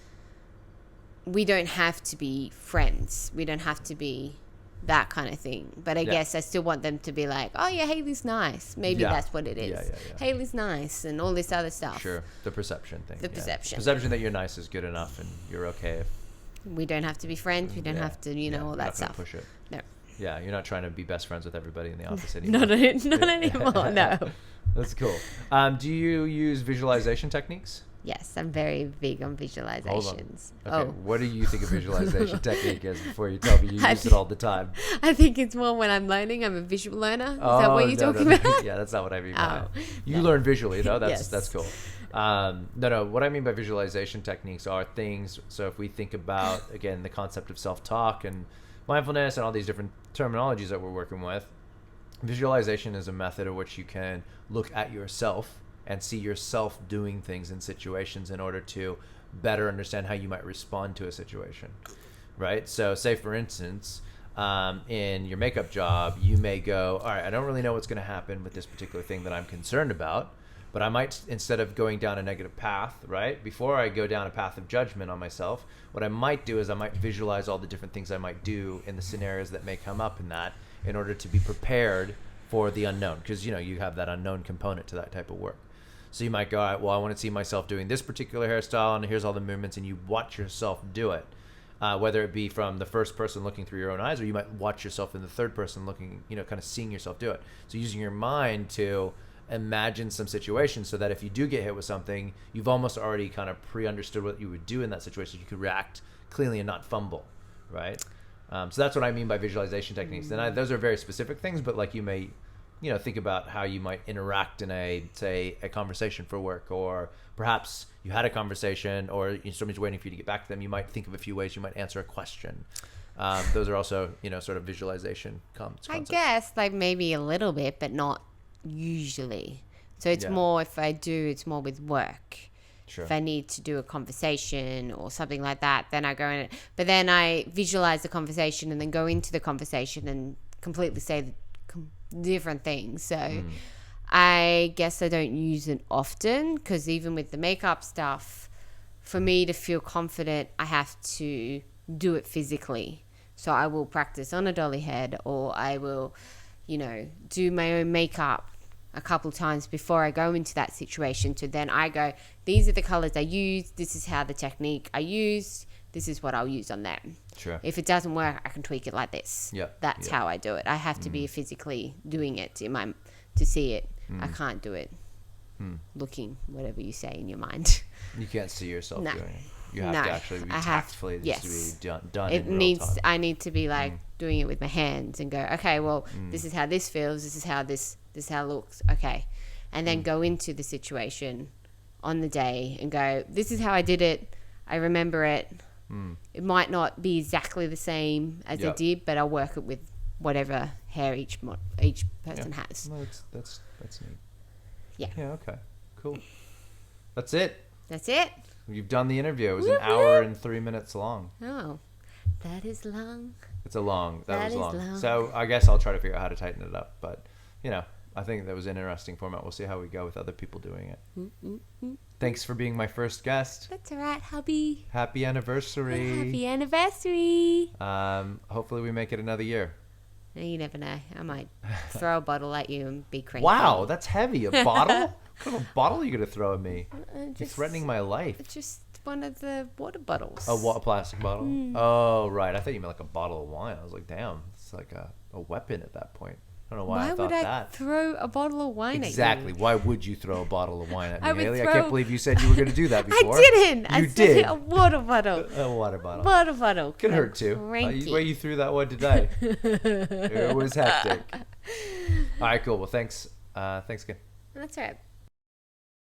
we don't have to be friends. We don't have to be that kind of thing. But I guess I still want them to be like, oh yeah, Haley's nice. Maybe that's what it is. Yeah. Haley's nice and all this other stuff. Sure. The perception thing. The perception. Perception that you're nice is good enough and you're okay if... We don't have to be friends. We don't have to, all that stuff. Push it. No. Yeah, you're not trying to be best friends with everybody in the office anymore. Not anymore, no. That's cool. Do you use visualization techniques? Yes, I'm very big on visualizations. Okay, what do you think a visualization technique is before you tell me you use it all the time? I think it's more when I'm learning. I'm a visual learner. Is that what you're talking about? Yeah, that's not what I mean by it. You learn visually, though. That's cool. No, what I mean by visualization techniques are things, so if we think about, again, the concept of self-talk and mindfulness and all these different terminologies that we're working with, visualization is a method of which you can look at yourself and see yourself doing things in situations in order to better understand how you might respond to a situation, right? So say, for instance, in your makeup job, you may go, all right, I don't really know what's going to happen with this particular thing that I'm concerned about, but I might, instead of going down a negative path, right, before I go down a path of judgment on myself, what I might do is I might visualize all the different things I might do in the scenarios that may come up in that, in order to be prepared for the unknown, because you have that unknown component to that type of work. So you might go, all right, well, I want to see myself doing this particular hairstyle, and here's all the movements, and you watch yourself do it, whether it be from the first person looking through your own eyes, or you might watch yourself in the third person looking, kind of seeing yourself do it. So using your mind to imagine some situation so that if you do get hit with something, you've almost already kind of pre-understood what you would do in that situation. You could react cleanly and not fumble, right? So that's what I mean by visualization techniques. And those are very specific things, but like you may, think about how you might interact in a conversation for work, or perhaps you had a conversation or somebody's waiting for you to get back to them. You might think of a few ways you might answer a question. Those are also, sort of visualization concepts. I guess like maybe a little bit, but not usually. So it's more, if I do, it's more with work. Sure. If I need to do a conversation or something like that, then I go in it. But then I visualize the conversation and then go into the conversation and completely say different things. So I guess I don't use it often, because even with the makeup stuff, for me to feel confident, I have to do it physically. So I will practice on a dolly head, or I will, do my own makeup a couple times before I go into that situation. So then I go, these are the colors I use, this is how the technique I use, this is what I'll use on them. Sure. If it doesn't work, I can tweak it like this. That's how I do it. I have to be physically doing it to see it. I can't do it looking, whatever you say in your mind. You can't see yourself doing it. You have to actually be tactfully. It needs to be done it in needs real time. I need to be like doing it with my hands and go, okay, well, this is how this feels, this is how this how it looks, okay, and then go into the situation on the day and go, this is how I did it, I remember it. It might not be exactly the same as I did, but I'll work it with whatever hair each person has. No, that's neat. Yeah. Okay. Cool. That's it. You've done the interview. It was an hour and 3 minutes long. Oh, that is long. It's a long. That was long. long. So I guess I'll try to figure out how to tighten it up. But I think that was an interesting format. We'll see how we go with other people doing it. Thanks for being my first guest. That's all right, hubby. Happy anniversary. Happy anniversary. Hopefully we make it another year. You never know. I might throw a bottle at you and be cranky. Wow, that's heavy. A bottle? What kind of bottle are you going to throw at me? You're threatening my life. It's just one of the water bottles. A plastic bottle? Oh, right. I thought you meant like a bottle of wine. I was like, damn, it's like a weapon at that point. I don't know why I thought that. Why would I throw a bottle of wine at you? Exactly. Why would you throw a bottle of wine at me, Haley? I can't believe you said you were going to do that before. I didn't. You I did. said a water bottle. A water bottle. Water bottle. Could hurt too. The way you threw that one today. It was hectic. All right, cool. Well, thanks. Thanks again. That's right.